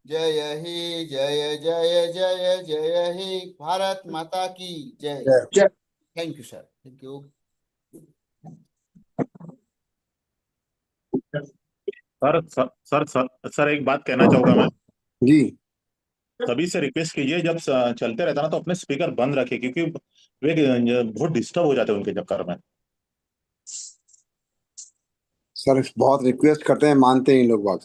जय हे जय जय जय जय हे भारत माता की जय। Thank you sir, thank you. Sir एक बात कहना चाहूंगा मैं जी। सभी से रिक्वेस्ट कीजिए, जब चलते रहता ना तो अपने स्पीकर बंद रखे, क्योंकि वे बहुत डिस्टर्ब हो जाते हैं उनके चक्कर में। सर बहुत रिक्वेस्ट करते हैं, मानते हैं लोग बात।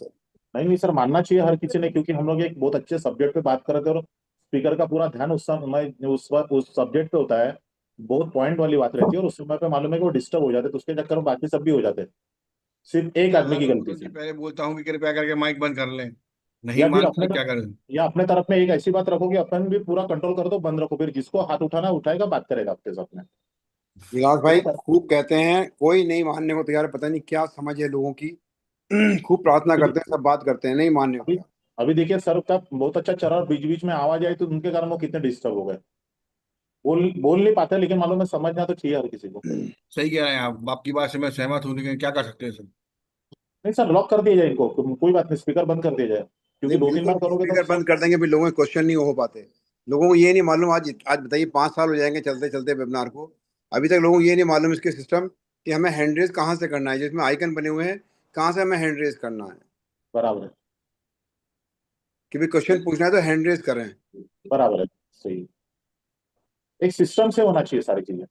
नहीं सर, मानना चाहिए हर किसी ने, क्योंकि हम लोग एक बहुत अच्छे सब्जेक्ट पे बात कर रहे थे और स्पीकर का पूरा ध्यान उस समय उस सब्जेक्ट पे होता है, बहुत पॉइंट वाली बात रहती है, और उस समय पे मालूम है कि वो डिस्टर्ब हो जाते, तो उसके चक्कर में बाकी सब भी हो जाते, सिर्फ एक आदमी की गलती से। पहले बोलता हूँ कि कृपया करके माइक बंद कर लें, नहीं या फिर मानते क्या करें। या अपने तरफ में एक ऐसी बात रखो कि अपन भी पूरा कंट्रोल कर दो, बंद रखो, फिर जिसको हाथ उठाना उठाएगा, बात करेगा आपके साथ में। विलास भाई खूब कहते हैं, कोई नहीं मानने को तैयार, पता नहीं क्या समझ है लोगों की। खूब प्रार्थना करते हैं, सब बात करते हैं, नहीं मानने को तैयार। अभी देखिए सर का बहुत अच्छा चल रहा है, बीच बीच में आवाज आई तो उनके कारण वो कितने डिस्टर्ब हो गए, बोल नहीं पाते, लेकिन मालूम है समझना तो चाहिए हर किसी को। सही कह रहे हैं आप, आपकी बात से मैं सहमत हूँ, लेकिन क्या कर सकते हैं सर। नहीं सर, लॉक कर दिया जाए इनको, कोई बात नहीं, स्पीकर बंद कर दिया जाए, क्योंकि नहीं 2-3 बार बिल्कुल करोगे स्पीकर तो बंद कर देंगे, फिर लोगों के क्वेश्चन नहीं हो पाते। लोगों को ये नहीं मालूम, आज आज बताइए 5 साल हो जाएंगे चलते चलते वेबिनार को, अभी तक लोगों को ये नहीं मालूम इसके सिस्टम कि हमें हैंड रेज कहाँ से करना है, जिसमें आइकन बने हुए हैं कहाँ से हमें हैंड रेज करना है। बराबर है कि भी क्वेश्चन पूछना है तो हैंड रेज करें। बराबर है, सही, एक सिस्टम से होना चाहिए सारी चीजें।